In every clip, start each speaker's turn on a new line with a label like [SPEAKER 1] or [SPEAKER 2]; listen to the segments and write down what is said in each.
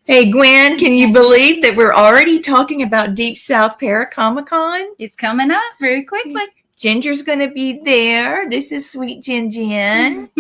[SPEAKER 1] Hey, Gwen, can you believe that we're already talking about Deep South Comic-Con?
[SPEAKER 2] It's coming up very quickly.
[SPEAKER 1] Ginger's going to be there. This is Sweet Gin Gin.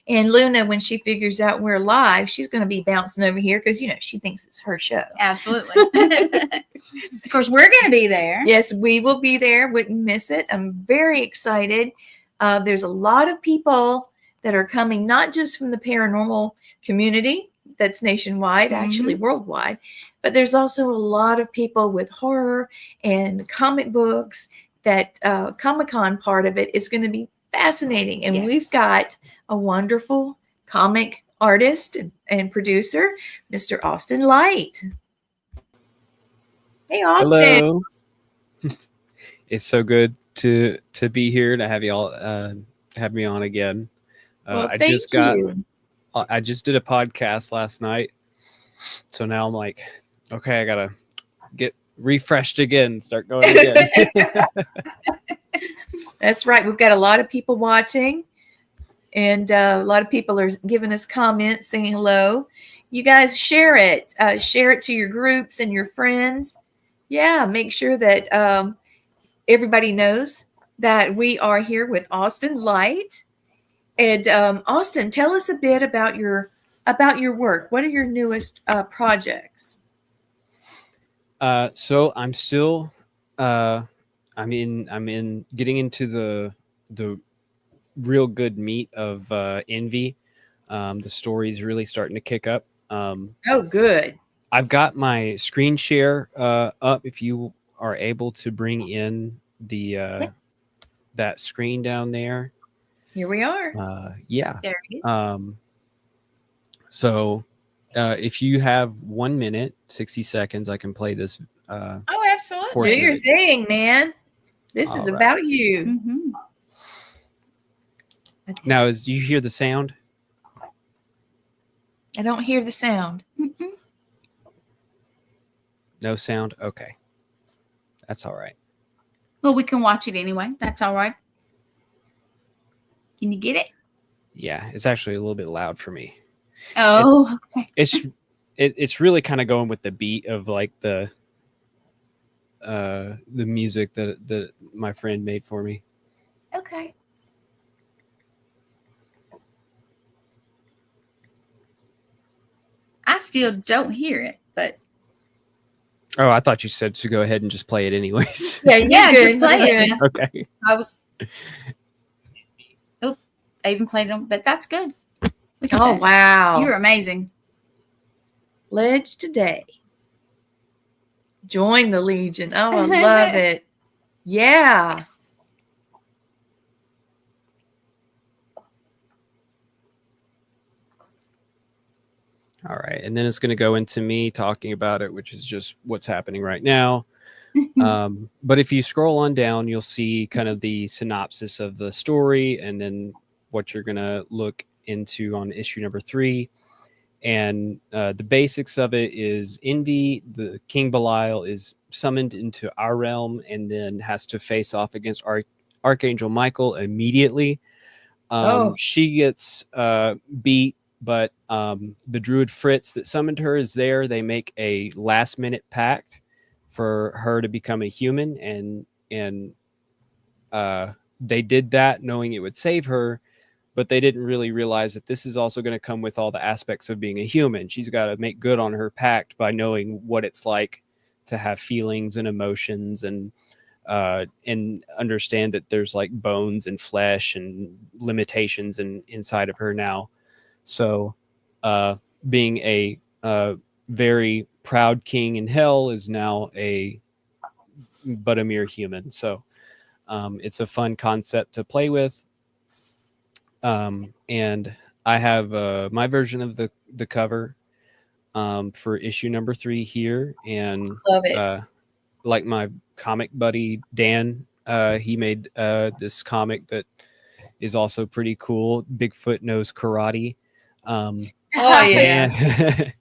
[SPEAKER 1] And Luna, when she figures out we're live, she's going to be bouncing over here because, you know, she thinks it's her show.
[SPEAKER 2] Absolutely. Of course, we're going to be there.
[SPEAKER 1] Yes, we will be there. Wouldn't miss it. I'm very excited. There's a lot of people that are coming, not just from the paranormal community that's nationwide, actually worldwide, but there's also a lot of people with horror and comic books. That Comic-Con part of it is going to be fascinating. And we've got a wonderful comic artist and producer, Mr. Austin Light. Hey, Austin.
[SPEAKER 3] Hello. It's so good to be here, to have you all have me on again.
[SPEAKER 1] Well,
[SPEAKER 3] I just did a podcast last night, so now I'm like, okay, I gotta get refreshed again, start going again.
[SPEAKER 1] That's right. We've got a lot of people watching, and a lot of people are giving us comments, saying hello. You guys share it to your groups and your friends. Yeah, make sure that everybody knows that we are here with Austin Light. And Austin, tell us a bit about your work. What are your newest projects?
[SPEAKER 3] So I'm still I'm in getting into the real good meat of Envy. The story's really starting to kick up.
[SPEAKER 1] Oh, good.
[SPEAKER 3] I've got my screen share up. If you are able to bring in the that screen down there.
[SPEAKER 1] Here we are.
[SPEAKER 3] Yeah.
[SPEAKER 2] There it is.
[SPEAKER 3] So if you have 1 minute, 60 seconds, I can play this.
[SPEAKER 2] Oh, absolutely.
[SPEAKER 1] Do
[SPEAKER 3] portion
[SPEAKER 1] your
[SPEAKER 3] of it.
[SPEAKER 1] thing, man. This
[SPEAKER 3] All
[SPEAKER 1] is
[SPEAKER 3] right.
[SPEAKER 1] about you.
[SPEAKER 2] Mhm.
[SPEAKER 3] Now, as you hear the sound,
[SPEAKER 1] I don't hear the sound.
[SPEAKER 2] Mhm.
[SPEAKER 3] no sound. Okay, that's all right.
[SPEAKER 2] Well, we can watch it anyway. That's all right. Can you get it?
[SPEAKER 3] Yeah, it's actually a little bit loud for me.
[SPEAKER 2] Oh, okay.
[SPEAKER 3] It's really kind of going with the beat of like the music that my friend made for me.
[SPEAKER 2] Okay. I still don't hear it, but
[SPEAKER 3] Oh, I thought you said to go ahead and just play it anyways.
[SPEAKER 1] Yeah, you're
[SPEAKER 2] yeah,
[SPEAKER 1] good.
[SPEAKER 2] just play
[SPEAKER 1] You're
[SPEAKER 2] it.
[SPEAKER 1] good.
[SPEAKER 2] Yeah.
[SPEAKER 3] Okay.
[SPEAKER 2] I was. Oh, I even played them, but that's good. Look at
[SPEAKER 1] Oh,
[SPEAKER 2] that.
[SPEAKER 1] wow.
[SPEAKER 2] You're amazing.
[SPEAKER 1] Pledge today. Join the Legion. Oh, I love it. Yeah.
[SPEAKER 3] All right, and then it's going to go into me talking about it, which is just what's happening right now. But if you scroll on down, you'll see kind of the synopsis of the story, and then what you're going to look into on issue number 3. And the basics of it is Envy, the King Belial, is summoned into our realm and then has to face off against Archangel Michael immediately. She gets beat, but the druid Fritz that summoned her is there. They make a last minute pact for her to become a human, and they did that knowing it would save her, but they didn't really realize that this is also going to come with all the aspects of being a human. She's got to make good on her pact by knowing what it's like to have feelings and emotions, and understand that there's like bones and flesh and limitations inside of her now. So being a very proud king in hell is now but a mere human. So it's a fun concept to play with. And I have my version of the cover for issue number 3 here, and
[SPEAKER 1] Love it.
[SPEAKER 3] like my comic buddy Dan, he made this comic that is also pretty cool. Bigfoot Knows Karate.
[SPEAKER 1] Oh, yeah.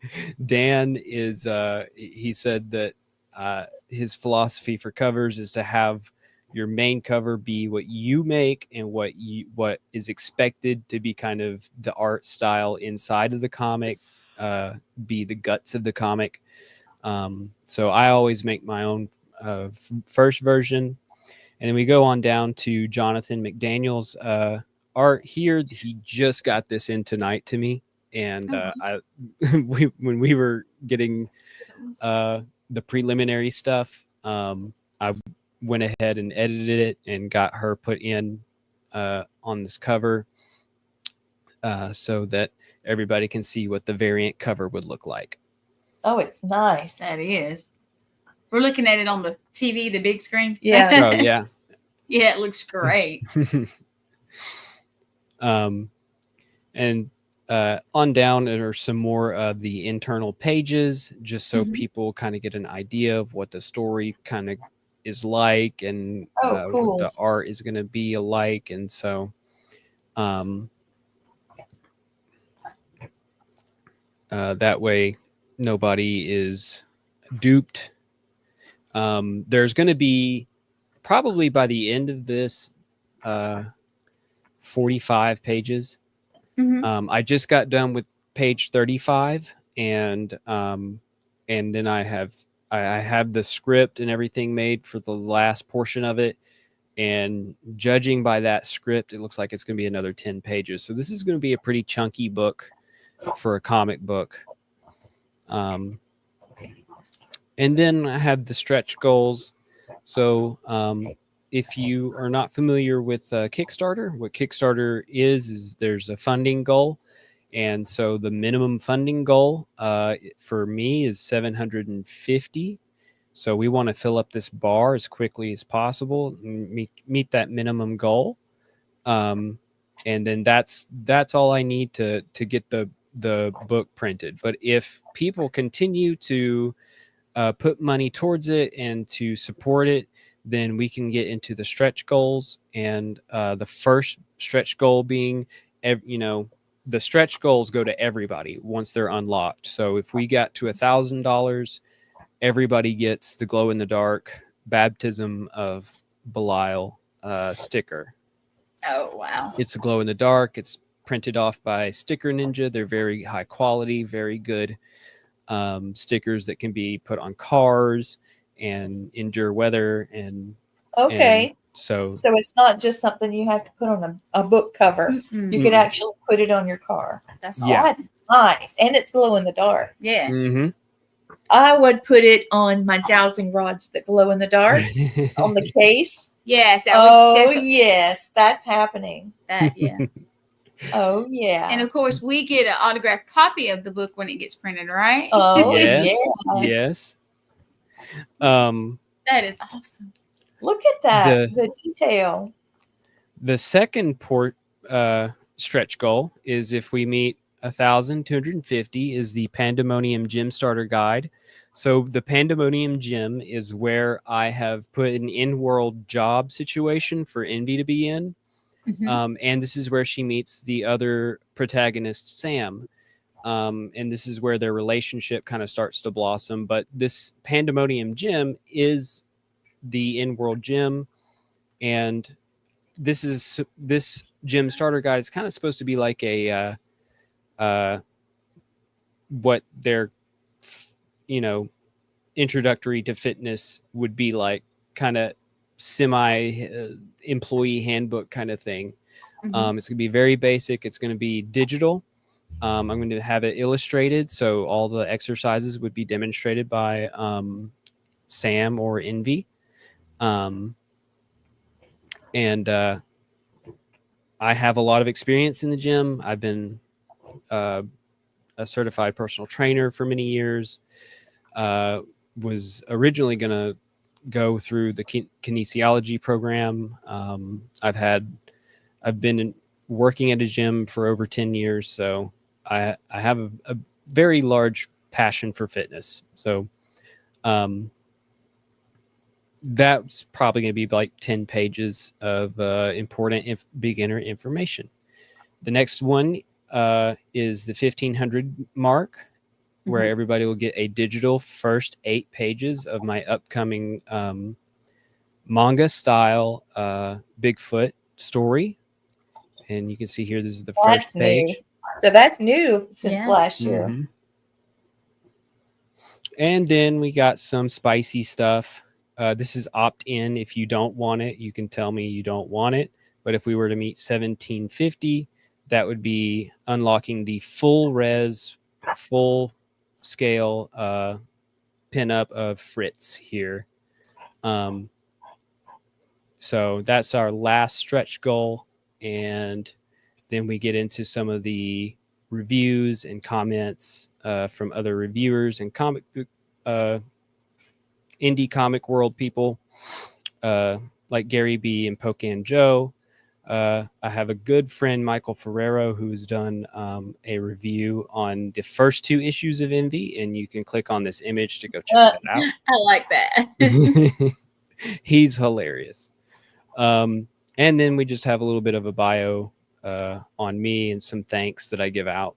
[SPEAKER 3] Dan is he said that his philosophy for covers is to have your main cover be what you make and what is expected to be kind of the art style inside of the comic, be the guts of the comic. So I always make my own first version, and then we go on down to Jonathan McDaniel's art here. He just got this in tonight to me, and when we were getting the preliminary stuff, I went ahead and edited it and got her put in on this cover so that everybody can see what the variant cover would look like.
[SPEAKER 1] Oh, it's nice.
[SPEAKER 2] That is. We're looking at it on the TV, the big screen.
[SPEAKER 1] Yeah.
[SPEAKER 3] Oh yeah.
[SPEAKER 2] Yeah, it looks great.
[SPEAKER 3] And on down there are some more of the internal pages, just so people kind of get an idea of what the story kind of is like, and
[SPEAKER 1] Oh, cool.
[SPEAKER 3] what the art is going to be alike. And so that way nobody is duped. There's going to be, probably by the end of this, 45 pages. I just got done with page 35, and then I have the script and everything made for the last portion of it. And judging by that script, it looks like it's going to be another 10 pages. So this is going to be a pretty chunky book for a comic book. And then I have the stretch goals. So if you are not familiar with Kickstarter, what Kickstarter is there's a funding goal. And so the minimum funding goal for me is 750. So we want to fill up this bar as quickly as possible, and meet that minimum goal. And then that's all I need to get the book printed. But if people continue to put money towards it and to support it, then we can get into the stretch goals. And the first stretch goal being, the stretch goals go to everybody once they're unlocked. So if we got to $1,000, everybody gets the glow in the dark baptism of Belial sticker.
[SPEAKER 2] Oh, wow.
[SPEAKER 3] It's a glow in the dark. It's printed off by Sticker Ninja. They're very high quality, very good stickers that can be put on cars and endure weather. And
[SPEAKER 1] Okay.
[SPEAKER 3] so
[SPEAKER 1] So it's not just something you have to put on a book cover.
[SPEAKER 2] Mm-mm.
[SPEAKER 1] You could actually put it on your car.
[SPEAKER 2] That's
[SPEAKER 3] Yeah.
[SPEAKER 2] all.
[SPEAKER 1] That's nice. And it's glow in the dark.
[SPEAKER 2] Yes.
[SPEAKER 3] mhm.
[SPEAKER 1] I would put it on my dowsing rods that glow in the dark on the case.
[SPEAKER 2] Yes. That would
[SPEAKER 1] Oh,
[SPEAKER 2] definitely,
[SPEAKER 1] yes. That's happening.
[SPEAKER 2] that, yeah.
[SPEAKER 1] Oh, yeah.
[SPEAKER 2] And of course, we get an autographed copy of the book when it gets printed, right?
[SPEAKER 1] Oh,
[SPEAKER 3] Yes.
[SPEAKER 1] yeah.
[SPEAKER 3] Yes.
[SPEAKER 2] That is awesome.
[SPEAKER 1] Look at that. The detail.
[SPEAKER 3] The second stretch goal is if we meet 1,250 is the Pandemonium Gym Starter Guide. So the Pandemonium Gym is where I have put an in-world job situation for Envy to be in.
[SPEAKER 2] Mhm.
[SPEAKER 3] And this is where she meets the other protagonist, Sam. And this is where their relationship kind of starts to blossom. But this Pandemonium Gym is the in-world gym. And this gym starter guide is kind of supposed to be like a what their introductory to fitness would be like, kind of semi employee handbook kind of thing.
[SPEAKER 2] Mhm.
[SPEAKER 3] It's going to be very basic. It's going to be digital. I'm going to have it illustrated, so all the exercises would be demonstrated by Sam or Envy. And I have a lot of experience in the gym. I've been a certified personal trainer for many years. Was originally going to go through the kinesiology program. I've been working at a gym for over 10 years, so I have a very large passion for fitness. So that's probably going to be like 10 pages of important beginner information. The next one is the 1,500 mark, where
[SPEAKER 2] Mhm.
[SPEAKER 3] everybody will get a digital first 8 pages of my upcoming manga style Bigfoot story. And you can see here, this is the first
[SPEAKER 1] That's
[SPEAKER 3] page.
[SPEAKER 1] new. So that's new since
[SPEAKER 2] Yeah.
[SPEAKER 1] last year.
[SPEAKER 3] Mhm. And then we got some spicy stuff. This is opt-in. If you don't want it, you can tell me you don't want it. But if we were to meet 1750, that would be unlocking the full res, full scale pinup of Fritz here. So that's our last stretch goal. And then we get into some of the reviews and comments from other reviewers and indie comic world people like Gary B and Pocan Joe. I have a good friend, Michael Ferrero, who's done a review on the first 2 issues of Envy, and you can click on this image to go check that out.
[SPEAKER 2] I like that.
[SPEAKER 3] He's hilarious. And then we just have a little bit of a bio on me and some thanks that I give out.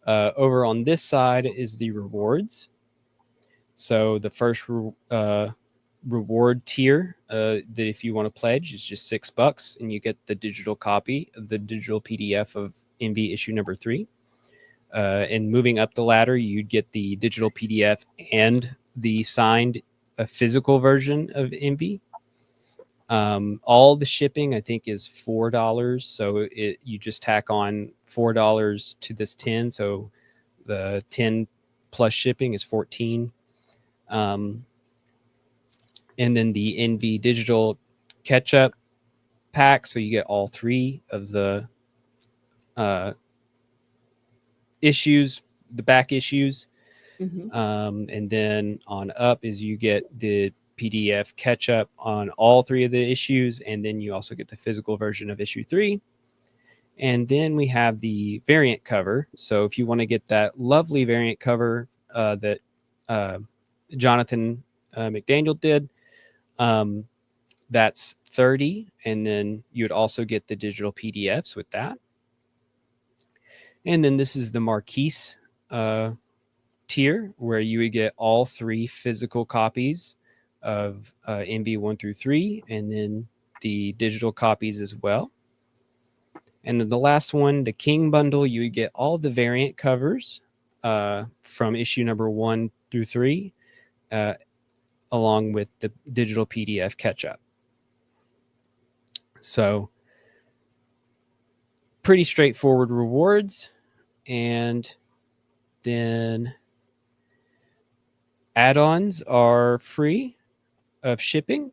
[SPEAKER 3] Over on this side is the rewards. So the first reward tier that if you want to pledge is just $6, and you get the digital copy of the digital PDF of Envy issue number 3. And moving up the ladder, you'd get the digital PDF and the signed physical version of Envy. All the shipping, I think, is $4. So you just tack on $4 to this 10. So the 10 plus shipping is 14. And then the Envy digital catch-up pack. So you get all 3 of the issues, the back issues.
[SPEAKER 2] Mhm.
[SPEAKER 3] And then on up is you get the PDF catch up on all 3 of the issues, and then you also get the physical version of issue 3. And then we have the variant cover. So if you want to get that lovely variant cover that Jonathan McDaniel did. That's $30, and then you would also get the digital PDFs with that. And then this is the Marquise tier, where you would get all 3 physical copies of NV 1 through 3, and then the digital copies as well. And then the last one, the King bundle, you would get all the variant covers from issue number 1 through 3, along with the digital PDF catch-up. So pretty straightforward rewards. And then add-ons are free of shipping.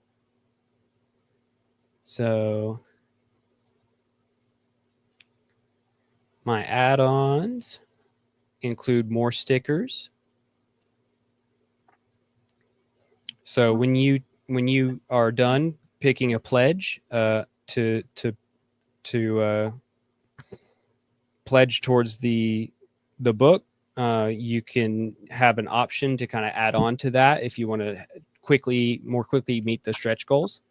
[SPEAKER 3] So my add-ons include more stickers. So when you are done picking a pledge to pledge towards the book, you can have an option to kind of add on to that if you want to more quickly meet the stretch goals.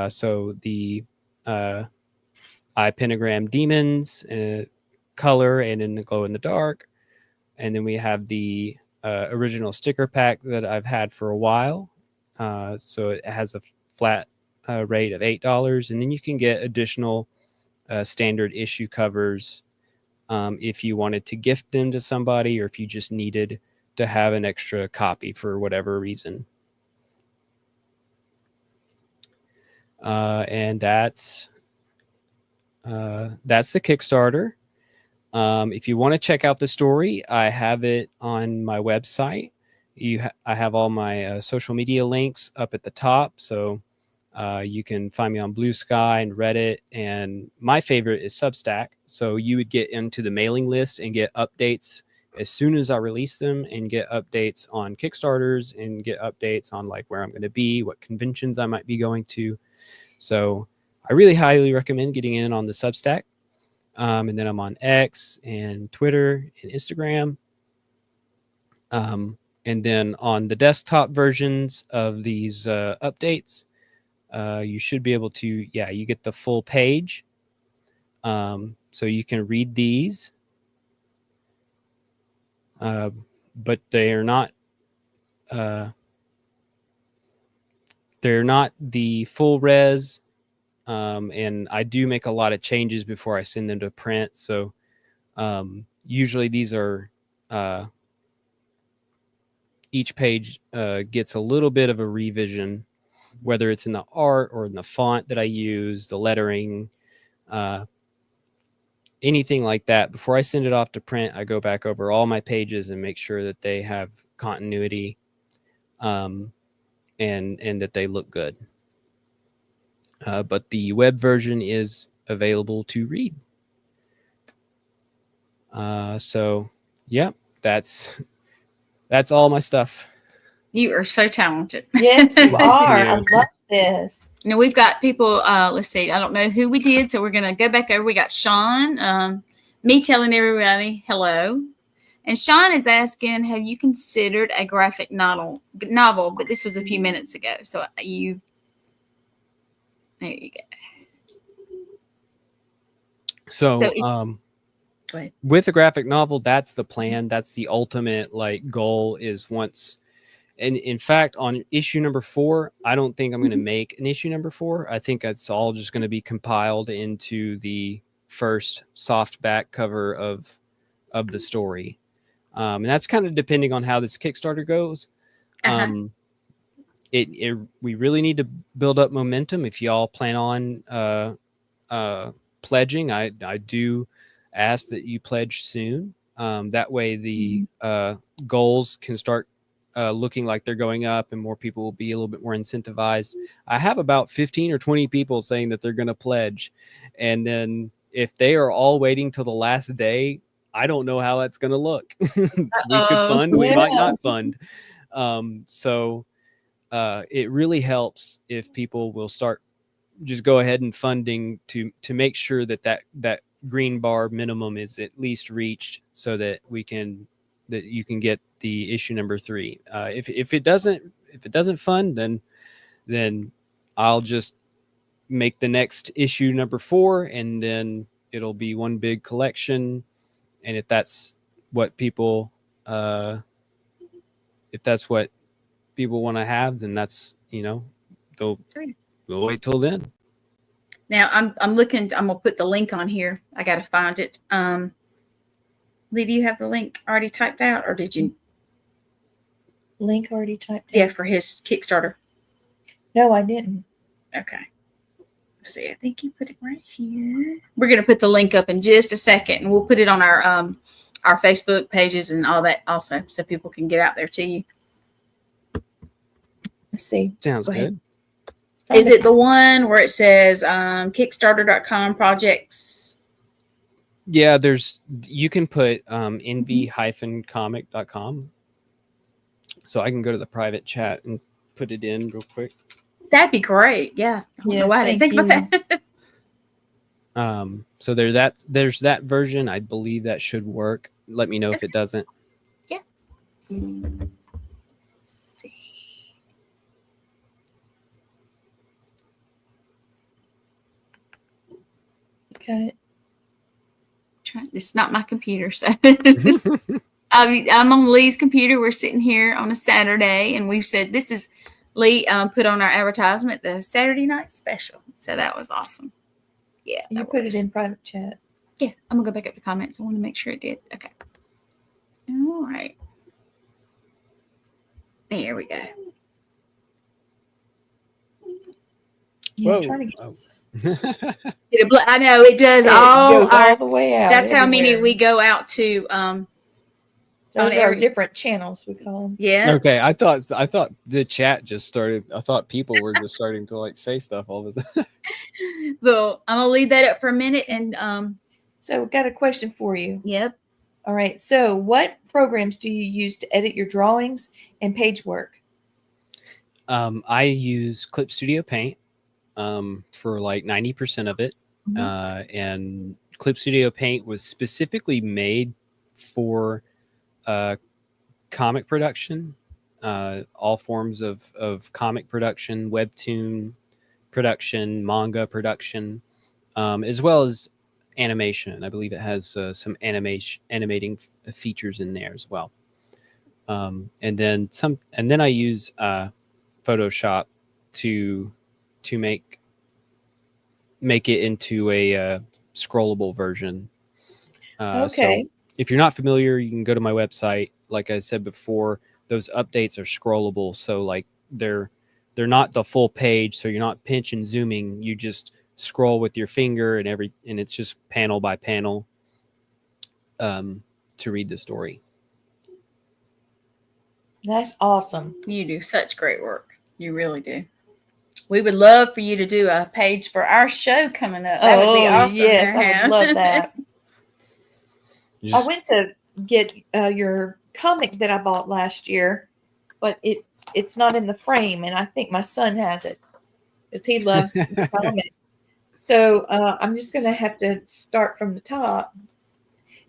[SPEAKER 3] So the eye pentagram demons, color, and in the glow in the dark. And then we have the original sticker pack that I've had for a while. So it has a flat rate of $8. And then you can get additional standard issue covers if you wanted to gift them to somebody, or if you just needed to have an extra copy for whatever reason. And that's the Kickstarter. If you want to check out the story, I have it on my website. I have all my social media links up at the top, so you can find me on Blue Sky and Reddit, and my favorite is Substack. So you would get into the mailing list and get updates as soon as I release them, and get updates on Kickstarters, and get updates on like where I'm going to be, what conventions I might be going to. So I really highly recommend getting in on the Substack. And then I'm on X and Twitter and Instagram. And then on the desktop versions of these updates, you should be able to, you get the full page. So you can read these. But they're not the full res. And I do make a lot of changes before I send them to print. So usually these are each page gets a little bit of a revision, whether it's in the art or in the font that I use, the lettering, anything like that. Before I send it off to print, I go back over all my pages and make sure that they have continuity, and that they look good. But the web version is available to read. So yeah, that's all my stuff.
[SPEAKER 2] You are so talented.
[SPEAKER 1] Yes, you
[SPEAKER 3] Thank
[SPEAKER 1] are.
[SPEAKER 3] you.
[SPEAKER 1] I love this.
[SPEAKER 2] Now we've got people, let's see, I don't know who we did, so we're going to go back over. We got Sean, me telling everybody hello. And Sean is asking, have you considered a graphic novel? But this was a few minutes ago. So there you go.
[SPEAKER 3] So
[SPEAKER 2] Go ahead.
[SPEAKER 3] with a graphic novel, that's the plan. That's the ultimate like goal, is once. And in fact, on issue number 4, I don't think I'm going to make an issue number 4. I think it's all just going to be compiled into the first soft back cover of the story. And that's kind of depending on how this Kickstarter goes. We really need to build up momentum. If y'all plan on pledging, I do ask that you pledge soon. That way the goals can start looking like they're going up, and more people will be a little bit more incentivized. I have about 15 or 20 people saying that they're going to pledge. And then if they are all waiting till the last day, I don't know how that's going to look. We could fund, we might not fund. So it really helps if people will start just go ahead and funding to make sure that green bar minimum is at least reached, so that you can get the issue number 3. If it doesn't fund, then I'll just make the next issue number 4, and then it'll be one big collection. And if that's what people want to have, then that's, we'll wait till then.
[SPEAKER 2] Now I'm looking. I'm gonna put the link on here. I gotta find it. Lee, do you have the link already typed out, or did you?
[SPEAKER 1] Link already typed out?
[SPEAKER 2] Yeah, for his Kickstarter.
[SPEAKER 1] No, I didn't.
[SPEAKER 2] Okay. Let's see, I think you put it right here. We're gonna put the link up in just a second, and we'll put it on our Facebook pages and all that also, so people can get out there to you.
[SPEAKER 1] Let's see.
[SPEAKER 3] Sounds good.
[SPEAKER 2] Is it the one where it says Kickstarter.com projects?
[SPEAKER 3] Yeah, you can put envy-comic.com. So I can go to the private chat and put it in real quick.
[SPEAKER 2] That'd be great. Yeah. I don't know why I didn't think about that.
[SPEAKER 3] So there's that version. I believe that should work. Let me know if it doesn't.
[SPEAKER 2] Yeah. Let's see.
[SPEAKER 1] Okay.
[SPEAKER 2] It's not my computer, so I'm on Lee's computer. We're sitting here on a Saturday, and we've said this is Lee put on our advertisement the Saturday night special. So that was awesome. Yeah,
[SPEAKER 1] You put it in private chat.
[SPEAKER 2] Yeah, I'm gonna go back up to comments. I want to make sure it did. Okay. All right. There we go.
[SPEAKER 1] Yeah,
[SPEAKER 3] Whoa.
[SPEAKER 1] trying to get
[SPEAKER 2] I know it does
[SPEAKER 1] it
[SPEAKER 2] all.
[SPEAKER 1] goes all the way out.
[SPEAKER 2] That's how many
[SPEAKER 1] everywhere.
[SPEAKER 2] we go out to.
[SPEAKER 1] Those
[SPEAKER 2] on
[SPEAKER 1] are
[SPEAKER 2] every-
[SPEAKER 1] different channels, we call them.
[SPEAKER 2] Yeah.
[SPEAKER 3] Okay, I thought the chat just started. I thought people were just starting to like say stuff all the time.
[SPEAKER 2] Well, I'm gonna leave that up for a minute, and
[SPEAKER 1] So we've got a question for you.
[SPEAKER 2] yep.
[SPEAKER 1] All right. So what programs do you use to edit your drawings and page work?
[SPEAKER 3] I use Clip Studio Paint for like 90% of it. And Clip Studio Paint was specifically made for comic production, all forms of comic production, webtoon production, manga production, as well as animation. I believe it has some animating features in there as well. And then I use Photoshop to make it into a scrollable version.
[SPEAKER 1] Okay.
[SPEAKER 3] So if you're not familiar, you can go to my website. Like I said before, those updates are scrollable. So like they're not the full page. So you're not pinch and zooming. You just scroll with your finger and it's just panel by panel to read the story.
[SPEAKER 1] That's awesome.
[SPEAKER 2] You do such great work. You really do. We would love for you to do a page for our show coming up. That would be awesome.
[SPEAKER 1] Yes, I would love that.
[SPEAKER 3] You
[SPEAKER 1] I
[SPEAKER 3] just-
[SPEAKER 1] went to get your comic that I bought last year, but it's not in the frame, and I think my son has it because he loves the comic. So I'm just going to have to start from the top.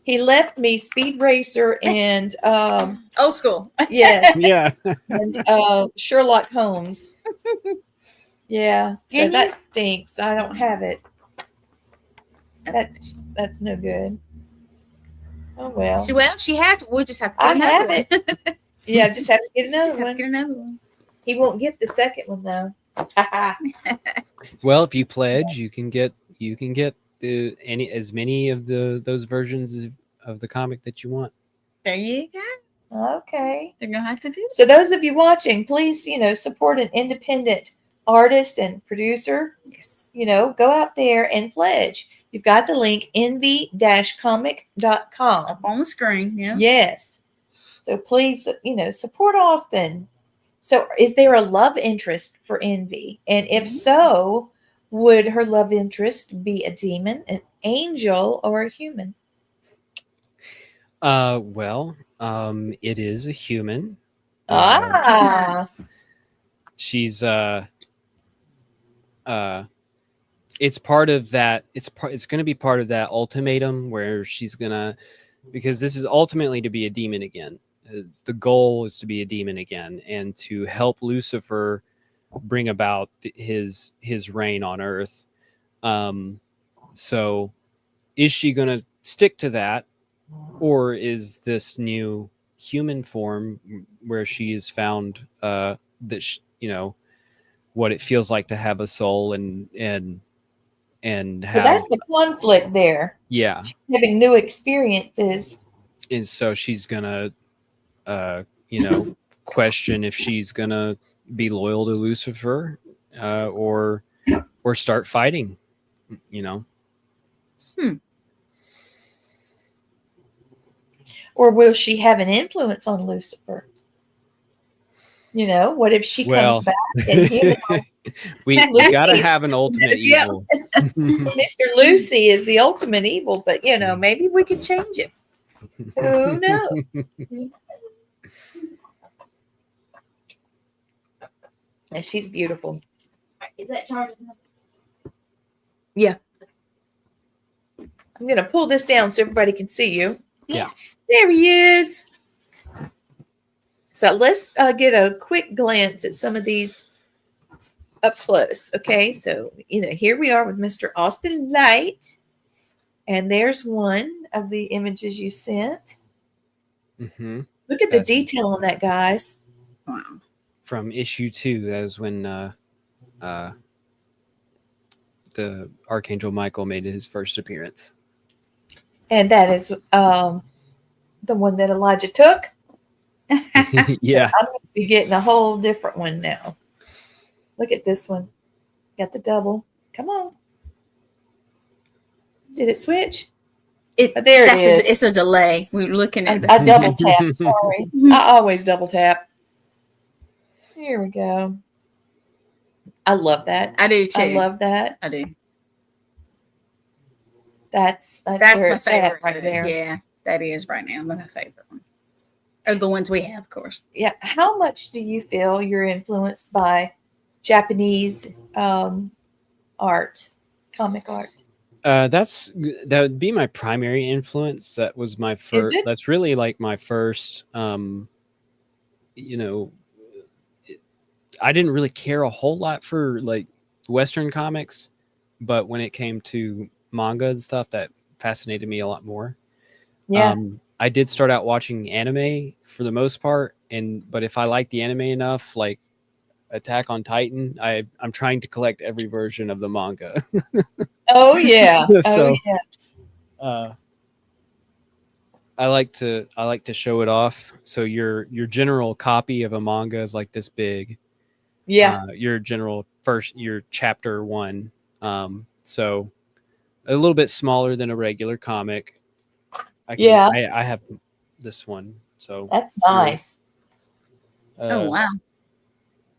[SPEAKER 1] He left me Speed Racer and
[SPEAKER 2] Old school.
[SPEAKER 1] yes,
[SPEAKER 3] yeah.
[SPEAKER 1] and Sherlock Holmes. Yeah, so
[SPEAKER 2] And
[SPEAKER 1] that stinks. I don't have it. That's no good. Oh well.
[SPEAKER 2] She has. We'll just have to
[SPEAKER 1] I
[SPEAKER 2] get
[SPEAKER 1] have
[SPEAKER 2] another
[SPEAKER 1] it.
[SPEAKER 2] one.
[SPEAKER 1] Yeah, just have to get
[SPEAKER 2] Just
[SPEAKER 1] another
[SPEAKER 2] have to
[SPEAKER 1] one.
[SPEAKER 2] get another one.
[SPEAKER 1] He won't get the second one though.
[SPEAKER 3] Well, if you pledge, you can get as many of those versions of the comic that you want.
[SPEAKER 2] There you go.
[SPEAKER 1] Okay.
[SPEAKER 2] They're gonna have to do.
[SPEAKER 1] So those of you watching, please, support an independent artist and producer.
[SPEAKER 2] Yes.
[SPEAKER 1] Go out there and pledge. You've got the link envy-comic.com.
[SPEAKER 2] Up on the screen. Yeah.
[SPEAKER 1] Yes. So please, support Austin. So is there a love interest for Envy? And if so, would her love interest be a demon, an angel, or a human?
[SPEAKER 3] It is a human. She's it's part of that. It's going to be part of that ultimatum where she's gonna, because this is ultimately to be a demon again. the goal is to be a demon again and to help Lucifer bring about his reign on Earth. So is she going to stick to that, or is this new human form where she has found that what it feels like to have a soul and
[SPEAKER 1] So
[SPEAKER 3] have
[SPEAKER 1] that's the conflict there.
[SPEAKER 3] yeah,
[SPEAKER 1] Having new experiences.
[SPEAKER 3] and so she's gonna question if she's gonna be loyal to Lucifer, or start fighting,
[SPEAKER 1] Or will she have an influence on Lucifer? What if she
[SPEAKER 3] Well,
[SPEAKER 1] comes back and
[SPEAKER 3] we
[SPEAKER 1] Lucy
[SPEAKER 3] gotta have an ultimate
[SPEAKER 1] yeah.
[SPEAKER 3] evil.
[SPEAKER 1] Mr. Lucy is the ultimate evil, but maybe we could change it. Who knows? And she's beautiful.
[SPEAKER 2] Is that charging?
[SPEAKER 1] I'm going to pull this down so everybody can see you.
[SPEAKER 2] Yes.
[SPEAKER 1] There he is. So let's get a quick glance at some of these up close. Okay, so here we are with Mr. Austin Light, and there's one of the images you sent.
[SPEAKER 3] Mm-hmm.
[SPEAKER 1] Look at the detail on that, guys.
[SPEAKER 2] Wow.
[SPEAKER 3] From issue 2, that was when the Archangel Michael made his first appearance.
[SPEAKER 1] And that is the one that Elijah took.
[SPEAKER 3] Yeah.
[SPEAKER 1] I'm going to be getting a whole different one now. Look at this one. Got the double. Come on. Did it switch? There it is.
[SPEAKER 2] It's a delay. We're looking at
[SPEAKER 1] I double tap. Sorry. I always double tap. Here we go. I love that.
[SPEAKER 2] I do too.
[SPEAKER 1] I love that.
[SPEAKER 2] I do.
[SPEAKER 1] That's
[SPEAKER 2] That's
[SPEAKER 1] where
[SPEAKER 2] my
[SPEAKER 1] it's
[SPEAKER 2] favorite
[SPEAKER 1] at right there.
[SPEAKER 2] Yeah, that is right now my favorite one. Or the ones we have, of course.
[SPEAKER 1] Yeah. How much do you feel you're influenced by Japanese art, comic art?
[SPEAKER 3] That would be my primary influence. That was my first. That's really like my first. I didn't really care a whole lot for like Western comics, but when it came to manga and stuff, that fascinated me a lot more.
[SPEAKER 1] Yeah.
[SPEAKER 3] I did start out watching anime for the most part, but if I like the anime enough, like Attack on Titan, I'm trying to collect every version of the manga.
[SPEAKER 1] Oh yeah.
[SPEAKER 3] So,
[SPEAKER 1] yeah.
[SPEAKER 3] I like to show it off. So your general copy of a manga is like this big.
[SPEAKER 1] Yeah.
[SPEAKER 3] Your chapter 1. So a little bit smaller than a regular comic. I have this one. So
[SPEAKER 1] that's nice.
[SPEAKER 2] Oh wow.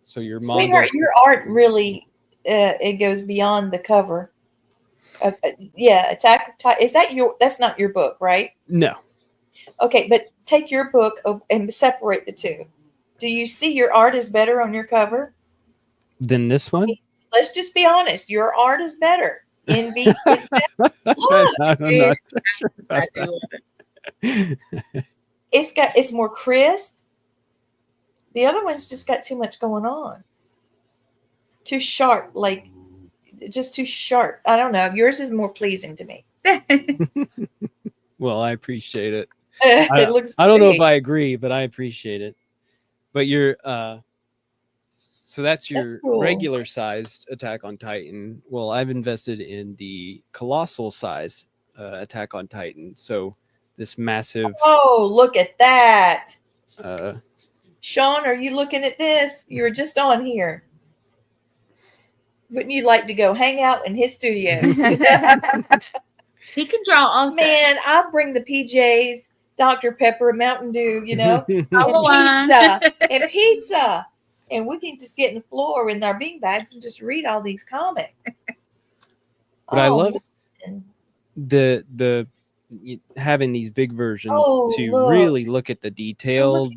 [SPEAKER 3] So your manga,
[SPEAKER 1] sweetheart, your art really it goes beyond the cover. Attack is that that's not your book, right?
[SPEAKER 3] No.
[SPEAKER 1] Okay, but take your book and separate the two. Do you see your art is better on your cover
[SPEAKER 3] than this one?
[SPEAKER 1] Let's just be honest. Your art is better. NB is better. Look,
[SPEAKER 3] I'm not sure about
[SPEAKER 2] that.
[SPEAKER 1] It's more crisp. The other one's just got too much going on. Too sharp, just too sharp. I don't know. Yours is more pleasing to me.
[SPEAKER 3] Well, I appreciate it.
[SPEAKER 1] It looks
[SPEAKER 3] I don't know
[SPEAKER 1] great.
[SPEAKER 3] if I agree, but I appreciate it. But so that's your
[SPEAKER 1] cool.
[SPEAKER 3] regular sized Attack on Titan. Well, I've invested in the colossal size Attack on Titan. So this massive.
[SPEAKER 1] Oh, look at that.
[SPEAKER 3] Sean,
[SPEAKER 1] are you looking at this? You're just on here. Wouldn't you like to go hang out in his studio?
[SPEAKER 2] He can draw also.
[SPEAKER 1] Man, I'll bring the PJs, Dr. Pepper, Mountain Dew, and pizza. And we can just get in the floor in our bean bags and just read all these comics.
[SPEAKER 3] But I love the having these big versions really look at the detail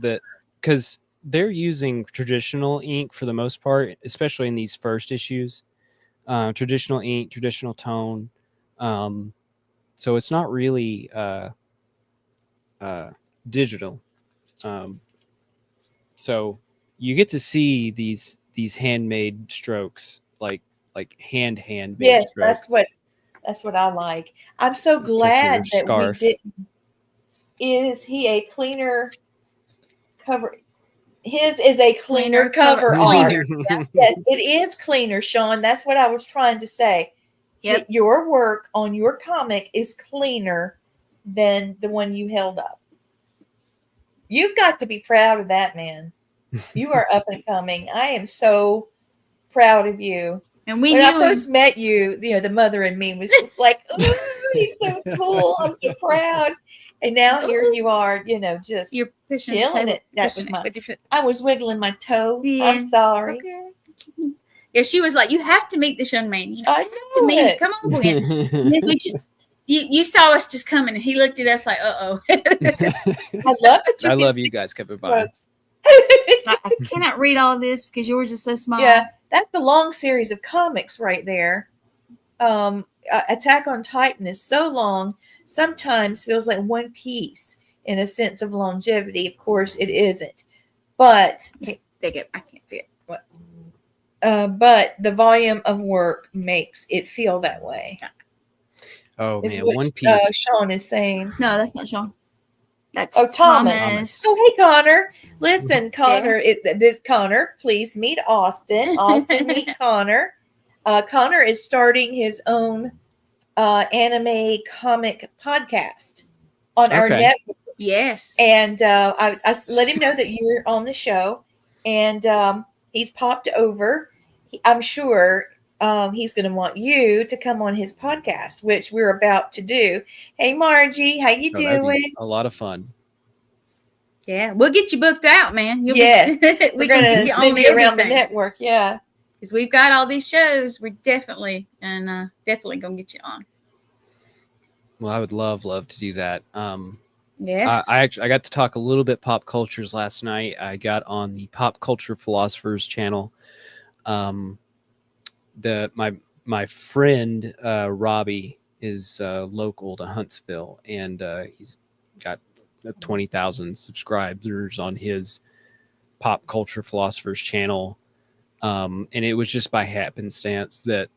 [SPEAKER 3] because they're using traditional ink for the most part, especially in these first issues. Traditional ink, traditional tone. So it's not really digital. So you get to see these handmade strokes, like handmade
[SPEAKER 1] Yes,
[SPEAKER 3] strokes.
[SPEAKER 1] that's what I like. I'm so
[SPEAKER 3] Especially
[SPEAKER 1] glad
[SPEAKER 3] their
[SPEAKER 1] that we
[SPEAKER 3] scarf.
[SPEAKER 1] did. Is he a cleaner cover? His is a cleaner cover art.
[SPEAKER 2] Cleaner. Yeah.
[SPEAKER 1] Yes, it is cleaner, Sean. That's what I was trying to say.
[SPEAKER 2] Yep.
[SPEAKER 1] Your work on your comic is cleaner than the one you held up. You've got to be proud of that, man. You are up and coming. I am so proud of you.
[SPEAKER 2] And we
[SPEAKER 1] When I
[SPEAKER 2] knew
[SPEAKER 1] first
[SPEAKER 2] him.
[SPEAKER 1] met you, the mother in me was just like, "Ooh, he's so cool. I'm so proud." And now here
[SPEAKER 2] Ooh.
[SPEAKER 1] you are, just
[SPEAKER 2] You're pushing the
[SPEAKER 1] killing
[SPEAKER 2] table.
[SPEAKER 1] it. That
[SPEAKER 2] Pushing
[SPEAKER 1] was
[SPEAKER 2] it
[SPEAKER 1] my.
[SPEAKER 2] with your foot.
[SPEAKER 1] I was wiggling my toe.
[SPEAKER 2] Yeah.
[SPEAKER 1] I'm sorry.
[SPEAKER 2] Okay. Yeah, she was like, "You have to meet this young man. You
[SPEAKER 1] I
[SPEAKER 2] have to
[SPEAKER 1] know
[SPEAKER 2] meet him.
[SPEAKER 1] it.
[SPEAKER 2] Come on, Gwen." And then we just, you saw us just coming, and he looked at us like, "Uh-oh."
[SPEAKER 1] I love that you.
[SPEAKER 3] I
[SPEAKER 1] can
[SPEAKER 3] love you
[SPEAKER 1] see
[SPEAKER 3] guys kept it by.
[SPEAKER 1] ropes.
[SPEAKER 2] I cannot read all this because yours is so small.
[SPEAKER 1] Yeah, that's the long series of comics right there. Attack on Titan is so long, sometimes feels like one piece in a sense of longevity. Of course, it isn't, but
[SPEAKER 2] They get. I can't see it.
[SPEAKER 1] but the volume of work makes it feel that way.
[SPEAKER 3] Oh
[SPEAKER 1] Is
[SPEAKER 3] man,
[SPEAKER 1] what
[SPEAKER 3] One Piece.
[SPEAKER 1] Sean is saying.
[SPEAKER 2] No, that's not Sean. That's
[SPEAKER 1] Oh, Thomas.
[SPEAKER 2] Thomas.
[SPEAKER 1] Oh, hey, Connor. Listen, Connor. This Connor. Please meet Austin. Austin, meet Connor. Connor is starting his own anime comic podcast on our
[SPEAKER 3] Okay.
[SPEAKER 1] network.
[SPEAKER 2] Yes.
[SPEAKER 1] And I let him know that you're on the show, and he's popped over. I'm sure he's going to want you to come on his podcast, which we're about to do. Hey, Margie, how you
[SPEAKER 3] Oh, that'd
[SPEAKER 1] doing?
[SPEAKER 3] be a lot of fun.
[SPEAKER 2] Yeah, we'll get you booked out, man.
[SPEAKER 1] Yes.
[SPEAKER 2] We
[SPEAKER 1] We're
[SPEAKER 2] can
[SPEAKER 1] going
[SPEAKER 2] get
[SPEAKER 1] to
[SPEAKER 2] you
[SPEAKER 1] send
[SPEAKER 2] on
[SPEAKER 1] you around the
[SPEAKER 2] everything
[SPEAKER 1] network. Yeah.
[SPEAKER 2] because we've got all these shows. We're definitely gonna get you on.
[SPEAKER 3] Well, I would love to do that.
[SPEAKER 2] Yes.
[SPEAKER 3] I got to talk a little bit pop cultures last night. I got on the Pop Culture Philosophers channel. My friend Robbie is local to Huntsville, and he's got 20,000 subscribers on his Pop Culture Philosophers channel. And it was just by happenstance that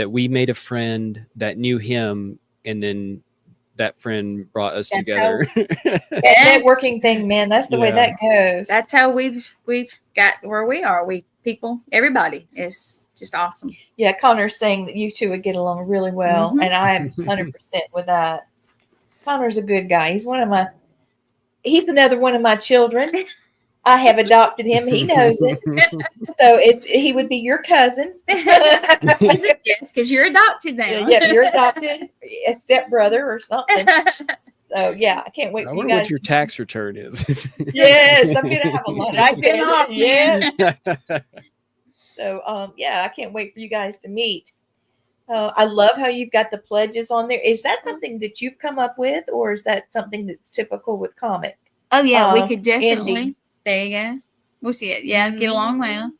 [SPEAKER 3] we made a friend that knew him, and then that friend brought us
[SPEAKER 1] That's
[SPEAKER 3] together.
[SPEAKER 1] That
[SPEAKER 2] Yes.
[SPEAKER 1] networking thing, man. That's the way
[SPEAKER 3] Yeah.
[SPEAKER 1] that goes.
[SPEAKER 2] That's how we've got where we are. We people, everybody is just awesome.
[SPEAKER 1] Yeah, Connor's saying that you two would get along really well,
[SPEAKER 2] Mhm.
[SPEAKER 1] and I am 100% with that. Connor's a good guy. He's another one of my children. I have adopted him. He knows it. So he would be your cousin.
[SPEAKER 2] Yes, because you're adopted now.
[SPEAKER 1] Yeah, you're adopted, a stepbrother or something. So yeah, I can't wait
[SPEAKER 3] I
[SPEAKER 1] for you
[SPEAKER 3] wonder
[SPEAKER 1] guys.
[SPEAKER 3] what your tax return is.
[SPEAKER 1] Yes, I'm gonna have a lot.
[SPEAKER 2] Write them off,
[SPEAKER 1] Yeah.
[SPEAKER 2] man.
[SPEAKER 1] So yeah, I can't wait for you guys to meet. I love how you've got the pledges on there. Is that something that you've come up with, or is that something that's typical with comic?
[SPEAKER 2] Oh yeah, we could definitely.
[SPEAKER 1] Indie.
[SPEAKER 2] There you go. We'll see it. Yeah, get along well.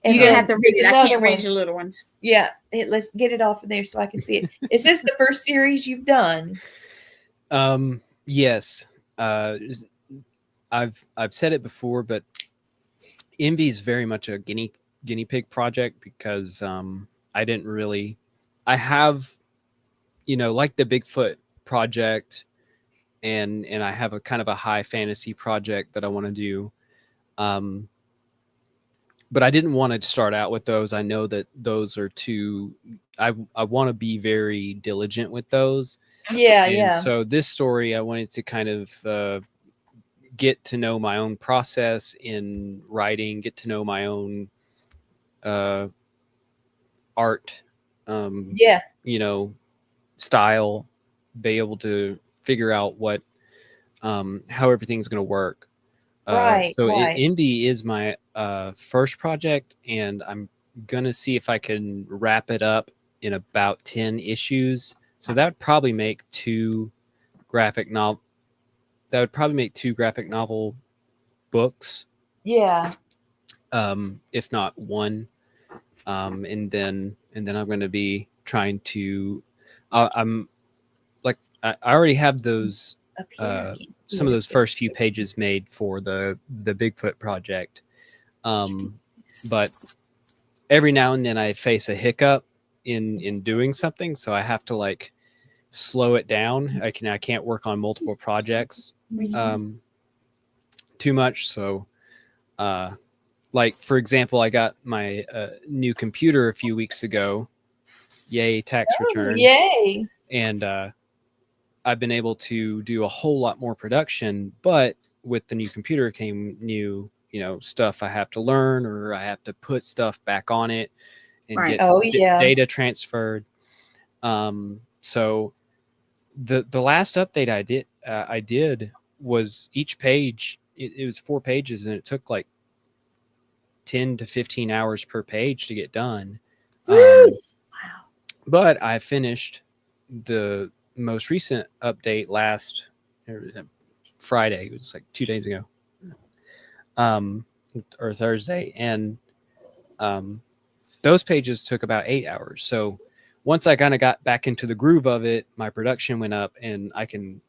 [SPEAKER 1] And
[SPEAKER 2] You're gonna
[SPEAKER 1] then
[SPEAKER 2] have to read
[SPEAKER 1] there's
[SPEAKER 2] it. I
[SPEAKER 1] another
[SPEAKER 2] can't read
[SPEAKER 1] one.
[SPEAKER 2] your little ones.
[SPEAKER 1] Yeah, let's get it off of there so I can see it. Is this the first series you've done?
[SPEAKER 3] Yes. I've said it before, but Envy is very much a guinea pig project because I have, like the Bigfoot project, and I have a kind of a high fantasy project that I want to do. But I didn't want to start out with those. I know that those are I want to be very diligent with those.
[SPEAKER 1] Yeah,
[SPEAKER 3] And
[SPEAKER 1] yeah.
[SPEAKER 3] so this story, I wanted to kind of get to know my own process in writing, get to know my own art,
[SPEAKER 1] Yeah.
[SPEAKER 3] style, be able to figure out what how everything's going to work.
[SPEAKER 1] Right.
[SPEAKER 3] Indie is my first project, and I'm gonna see if I can wrap it up in about 10 issues. So that would probably make two graphic novel. That would probably make two graphic novel books.
[SPEAKER 1] Yeah.
[SPEAKER 3] If not one. And then I'm going to be trying to. I'm like I already have those some of those first few pages made for the Bigfoot project. But every now and then I face a hiccup in doing something, so I have to like slow it down. I can't work on multiple projects too much. So like for example, I got my new computer a few weeks ago. Yay, tax return.
[SPEAKER 1] Yay.
[SPEAKER 3] And I've been able to do a whole lot more production, but with the new computer came new, stuff I have to learn, or I have to put stuff back on it and
[SPEAKER 2] Right.
[SPEAKER 3] get data transferred. So the last update I did was each page. It was 4 pages, and it took like 10 to 15 hours per page to get done.
[SPEAKER 2] Wow.
[SPEAKER 3] But I finished the most recent update last Friday. It was like 2 days ago, or Thursday, and those pages took about 8 hours. So once I kind of got back into the groove of it, my production went up, and I can,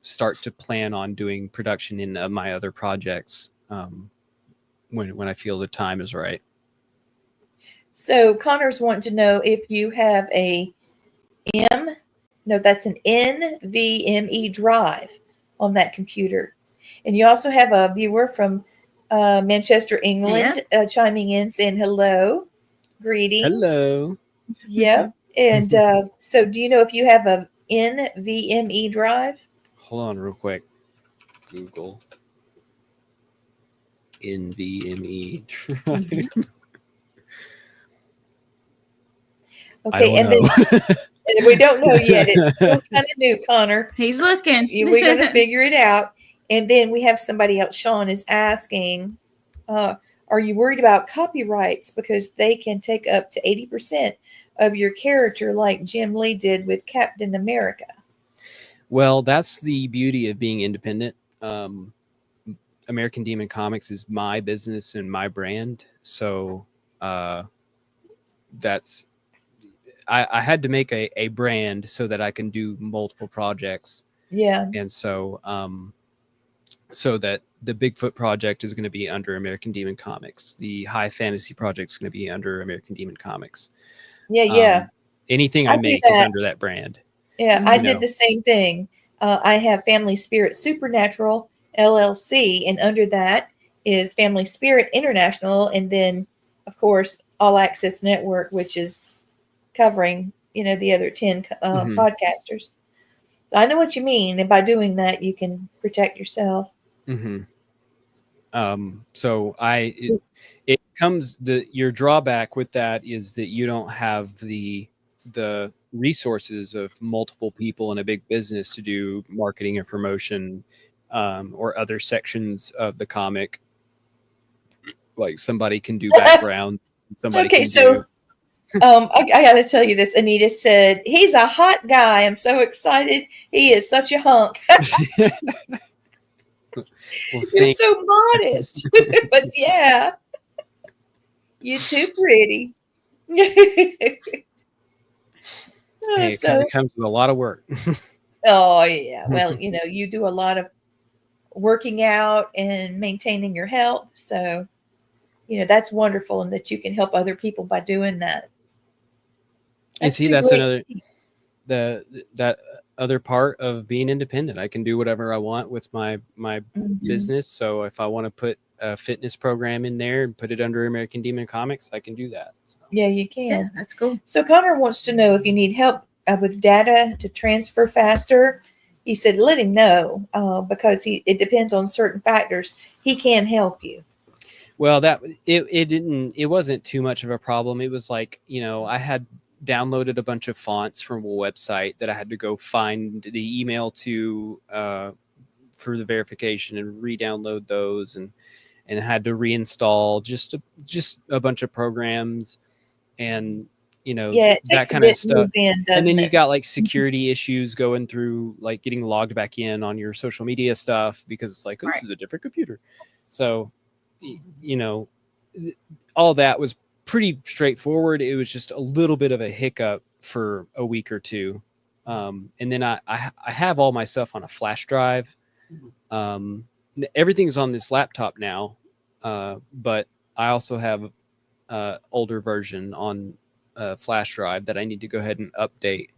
[SPEAKER 3] start to plan on doing production in my other projects when I feel the time is right.
[SPEAKER 1] So Connor's wanting to know if you have that's an NVMe drive on that computer. And you also have a viewer from Manchester, England, chiming in saying hello, greetings.
[SPEAKER 3] Hello.
[SPEAKER 1] Yep. And so do you know if you have a NVMe drive?
[SPEAKER 3] Hold on real quick. Google NVMe drive.
[SPEAKER 1] Okay, and then we don't know yet. It's still kind of new, Connor.
[SPEAKER 2] He's looking.
[SPEAKER 1] We're going to figure it out. And then we have somebody else. Sean is asking, are you worried about copyrights because they can take up to 80% of your character like Jim Lee did with Captain America?
[SPEAKER 3] Well, that's the beauty of being independent. American Demon Comics is my business and my brand. So that's... I had to make a brand so that I can do multiple projects.
[SPEAKER 1] Yeah.
[SPEAKER 3] And so so that the Bigfoot project is going to be under American Demon Comics. The High Fantasy project is going to be under American Demon Comics.
[SPEAKER 1] Yeah.
[SPEAKER 3] Anything I make is under that brand.
[SPEAKER 1] Yeah, I did the same thing. I have Family Spirit Supernatural LLC, and under that is Family Spirit International, and then, of course, All Access Network, which is covering, the other 10 podcasters. So I know what you mean, and by doing that, you can protect yourself.
[SPEAKER 3] Mm-hmm. So it comes your drawback with that is that you don't have the resources of multiple people in a big business to do marketing and promotion, or other sections of the comic. Like somebody can do background. Somebody can do.
[SPEAKER 1] I got to tell you this. Anita said, he's a hot guy. I'm so excited. He is such a hunk.
[SPEAKER 3] Well,
[SPEAKER 1] you're so modest. But yeah, you're too pretty.
[SPEAKER 3] It comes with a lot of work.
[SPEAKER 1] Oh, yeah. Well, you do a lot of working out and maintaining your health. So, that's wonderful, and that you can help other people by doing that.
[SPEAKER 3] And see, that's another, that other part of being independent. I can do whatever I want with my business. So if I want to put a fitness program in there and put it under American Demon Comics, I can do that. So.
[SPEAKER 1] Yeah, you can.
[SPEAKER 2] Yeah, that's cool.
[SPEAKER 1] So Connor wants to know if you need help with data to transfer faster. He said, let him know, because it depends on certain factors. He can help you.
[SPEAKER 3] Well, it wasn't too much of a problem. It was like, I had downloaded a bunch of fonts from a website that I had to go find the email to for the verification and re-download those, and had to reinstall just a bunch of programs, and that kind of stuff. And then you got like security issues going through, like getting logged back in on your social media stuff because it's like, this is a different computer. So all that was pretty straightforward. It was just a little bit of a hiccup for a week or two. And then I have all my stuff on a flash drive. Everything's on this laptop now, but I also have older version on a flash drive that I need to go ahead and update.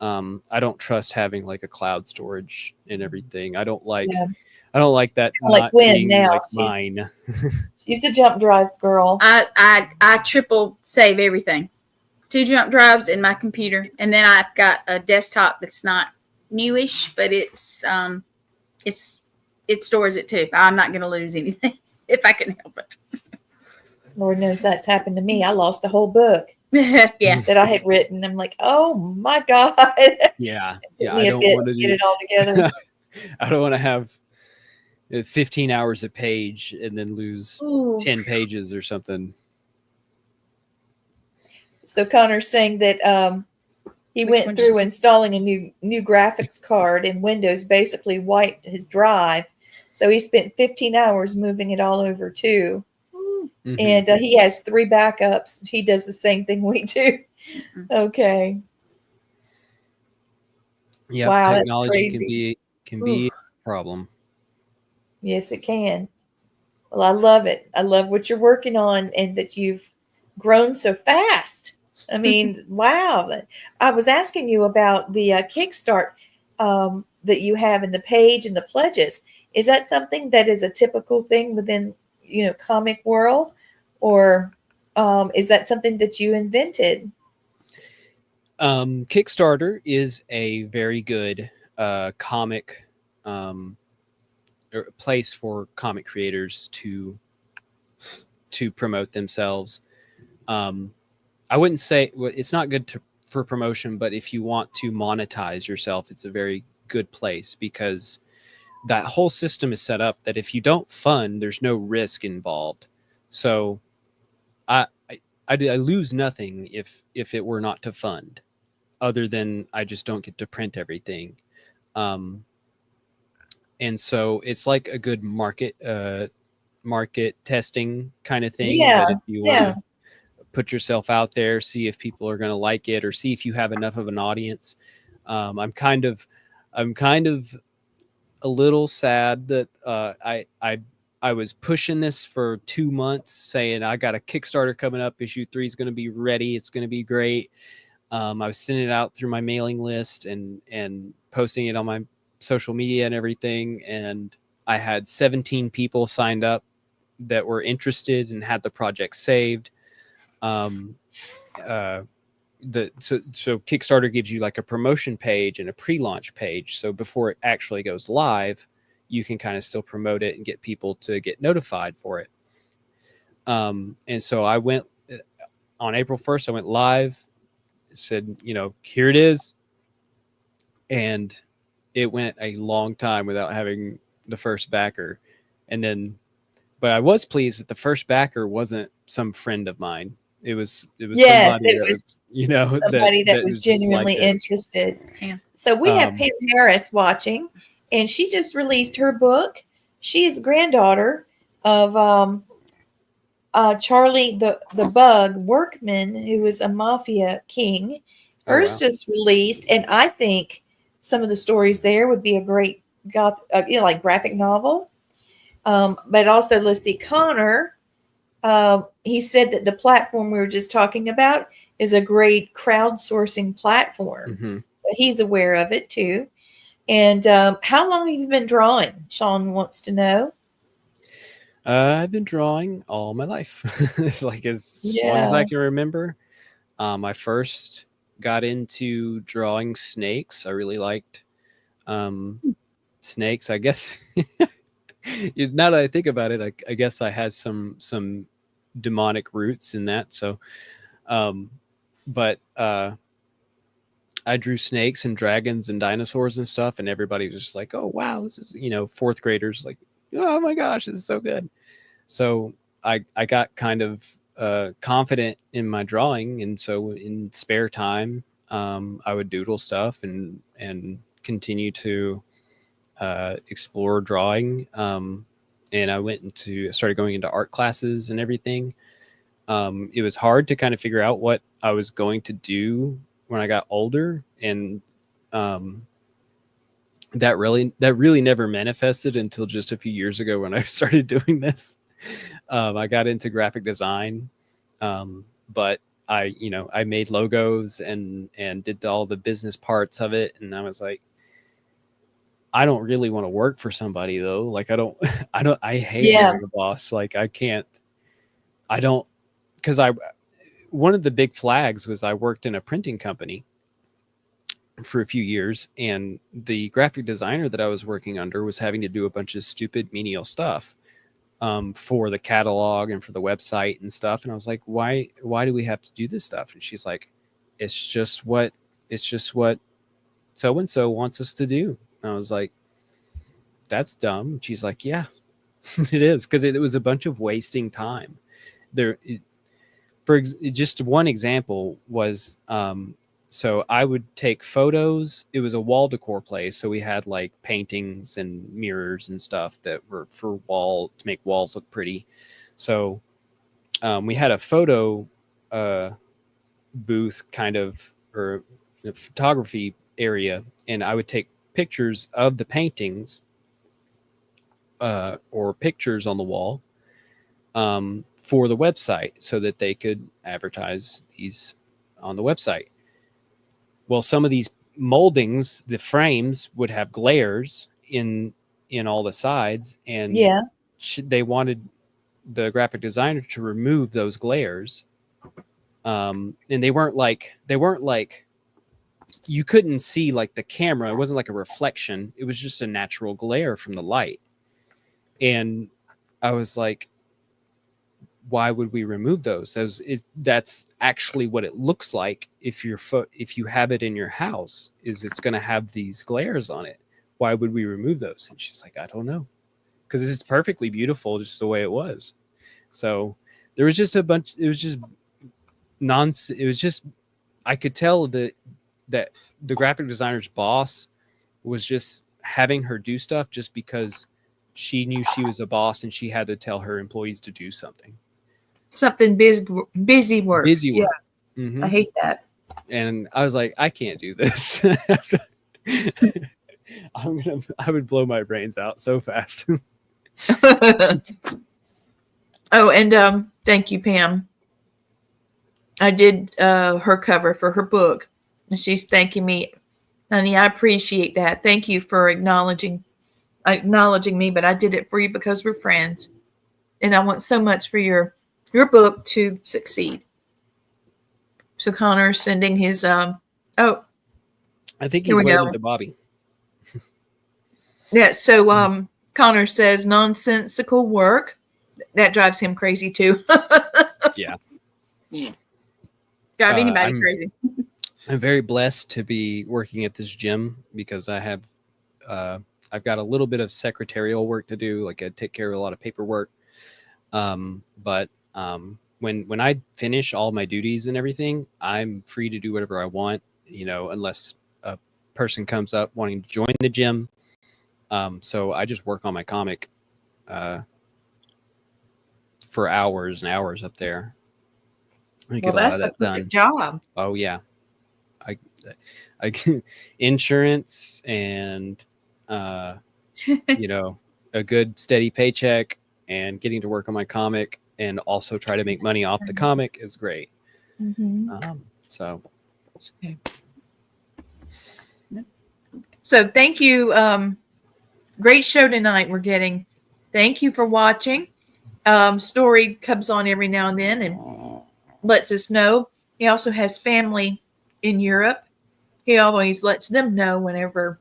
[SPEAKER 3] I don't trust having like a cloud storage and everything.
[SPEAKER 1] Yeah.
[SPEAKER 3] I don't like that
[SPEAKER 1] Kinda like
[SPEAKER 3] not
[SPEAKER 1] Gwen
[SPEAKER 3] being
[SPEAKER 1] now.
[SPEAKER 3] like
[SPEAKER 1] She's
[SPEAKER 3] mine.
[SPEAKER 1] she's a jump drive girl.
[SPEAKER 2] I triple save everything. 2 jump drives in my computer, and then I've got a desktop that's not newish, but it stores it too. I'm not going to lose anything if I can help it.
[SPEAKER 1] Lord knows that's happened to me. I lost a whole book
[SPEAKER 2] Yeah.
[SPEAKER 1] that I had written. I'm like, oh my God.
[SPEAKER 3] Yeah.
[SPEAKER 1] Took
[SPEAKER 3] Yeah.
[SPEAKER 1] me
[SPEAKER 3] I
[SPEAKER 1] a
[SPEAKER 3] don't
[SPEAKER 1] bit
[SPEAKER 3] want
[SPEAKER 1] to
[SPEAKER 3] to
[SPEAKER 1] get
[SPEAKER 3] do
[SPEAKER 1] it all together.
[SPEAKER 3] I don't want to have 15 hours a page and then lose
[SPEAKER 2] Ooh.
[SPEAKER 3] 10 pages or something.
[SPEAKER 1] So Connor's saying that he
[SPEAKER 2] Which
[SPEAKER 1] went
[SPEAKER 2] one
[SPEAKER 1] through installing a new graphics card, and Windows basically wiped his drive. So he spent 15 hours moving it all over too.
[SPEAKER 3] Mhm.
[SPEAKER 1] And he has 3 backups. He does the same thing we do. Okay.
[SPEAKER 3] Yeah,
[SPEAKER 1] Wow, that's
[SPEAKER 3] technology can
[SPEAKER 1] crazy.
[SPEAKER 3] be a problem.
[SPEAKER 1] Yes, it can. Well, I love it. I love what you're working on and that you've grown so fast. I mean, wow. I was asking you about the Kickstart that you have in the page and the pledges. Is that something that is a typical thing within, comic world? Or is that something that you invented?
[SPEAKER 3] Kickstarter is a very good comic place for comic creators to promote themselves. I wouldn't say it's not good for promotion, but if you want to monetize yourself, it's a very good place because that whole system is set up that if you don't fund, there's no risk involved. So I lose nothing if it were not to fund, other than I just don't get to print everything. And so it's like a good market testing kind of thing.
[SPEAKER 1] Yeah,
[SPEAKER 3] That if you want
[SPEAKER 1] yeah.
[SPEAKER 3] to put yourself out there, see if people are going to like it, or see if you have enough of an audience. I'm kind of a little sad that I was pushing this for 2 months, saying I got a Kickstarter coming up. Issue 3 is going to be ready. It's going to be great. I was sending it out through my mailing list and posting it on my social media and everything. And I had 17 people signed up that were interested and had the project saved. So Kickstarter gives you like a promotion page and a pre-launch page. So before it actually goes live, you can kind of still promote it and get people to get notified for it. And so I went on April 1st, I went live, said, here it is. And it went a long time without having the first backer. But I was pleased that the first backer wasn't some friend of mine. It was
[SPEAKER 1] Yes,
[SPEAKER 3] somebody
[SPEAKER 1] it
[SPEAKER 3] that
[SPEAKER 1] was
[SPEAKER 3] was,
[SPEAKER 1] somebody that
[SPEAKER 3] that
[SPEAKER 1] was
[SPEAKER 3] just liked
[SPEAKER 1] genuinely
[SPEAKER 3] it.
[SPEAKER 1] interested.
[SPEAKER 2] Yeah.
[SPEAKER 1] So we have
[SPEAKER 3] Um,
[SPEAKER 1] Pam Harris watching, and she just released her book. She is granddaughter of Charlie the Bug Workman, who was a mafia king.
[SPEAKER 3] Oh,
[SPEAKER 1] Hers
[SPEAKER 3] wow.
[SPEAKER 1] just released, and I think some of the stories there would be a great like graphic novel. But also, let's see, Connor. He said that the platform we were just talking about is a great crowdsourcing platform.
[SPEAKER 3] Mhm.
[SPEAKER 1] So he's aware of it too. And how long have you been drawing? Sean wants to know.
[SPEAKER 3] I've been drawing all my life, like as long as I
[SPEAKER 1] Yeah.
[SPEAKER 3] can remember. I first got into drawing snakes. I really liked snakes. I guess now that I think about it, I guess I had some demonic roots in that. So, but I drew snakes and dragons and dinosaurs and stuff, and everybody was just like, "Oh wow, this is," fourth graders like, "Oh my gosh, this is so good." So I got kind of confident in my drawing, and so in spare time, I would doodle stuff and continue to explore drawing. And I started going into art classes and everything. It was hard to kind of figure out what I was going to do when I got older, and that really never manifested until just a few years ago when I started doing this. I got into graphic design, but I made logos and did all the business parts of it, and I was like, I don't really want to work for somebody though. Like I hate
[SPEAKER 1] Yeah.
[SPEAKER 3] having a boss. Like I don't, because one of the big flags was I worked in a printing company for a few years, and the graphic designer that I was working under was having to do a bunch of stupid menial stuff for the catalog and for the website and stuff. And I was like, why do we have to do this stuff? And she's like, it's just what so and so wants us to do. And I was like, that's dumb. And she's like, yeah, it is, because it was a bunch of wasting time. Just one example was, so I would take photos. It was a wall decor place, so we had like paintings and mirrors and stuff that were for to make walls look pretty. So we had a photo booth kind of, or a photography area, and I would take pictures of the paintings or pictures on the wall for the website so that they could advertise these on the website. Well, some of these moldings, the frames would have glares in all the sides, and
[SPEAKER 1] Yeah.
[SPEAKER 3] they wanted the graphic designer to remove those glares. And they weren't like you couldn't see like the camera. It wasn't like a reflection. It was just a natural glare from the light. And I was like, why would we remove those? That's actually what it looks like if you have it in your house, is it's going to have these glares on it. Why would we remove those? And she's like, I don't know, because it's perfectly beautiful just the way it was. So there was just it was just nonsense. It was just, I could tell that the graphic designer's boss was just having her do stuff just because she knew she was a boss and she had to tell her employees to do something.
[SPEAKER 1] Something busy work.
[SPEAKER 3] Busy work.
[SPEAKER 1] Yeah.
[SPEAKER 3] Mm-hmm.
[SPEAKER 1] I hate that.
[SPEAKER 3] And I was like, I can't do this. I would blow my brains out so fast.
[SPEAKER 1] Oh, and thank you, Pam. I did her cover for her book, and she's thanking me. Honey, I appreciate that. Thank you for acknowledging me, but I did it for you because we're friends, and I want so much for your book to succeed. So Connor's sending his I
[SPEAKER 3] think he's waving to Bobby.
[SPEAKER 1] Yeah, so Connor says nonsensical work. That drives him crazy too.
[SPEAKER 3] Yeah.
[SPEAKER 2] Drive anybody crazy.
[SPEAKER 3] I'm very blessed to be working at this gym because I've got a little bit of secretarial work to do. Like I take care of a lot of paperwork. But when I finish all my duties and everything, I'm free to do whatever I want, unless a person comes up wanting to join the gym. So I just work on my comic for hours and hours up there. I get a lot of that done.
[SPEAKER 1] Good job.
[SPEAKER 3] Oh yeah. I insurance and a good steady paycheck and getting to work on my comic and also try to make money off the comic is great.
[SPEAKER 1] Mm-hmm. So thank you. Great show tonight we're getting. Thank you for watching. Story comes on every now and then and lets us know. He also has family in Europe. He always lets them know whenever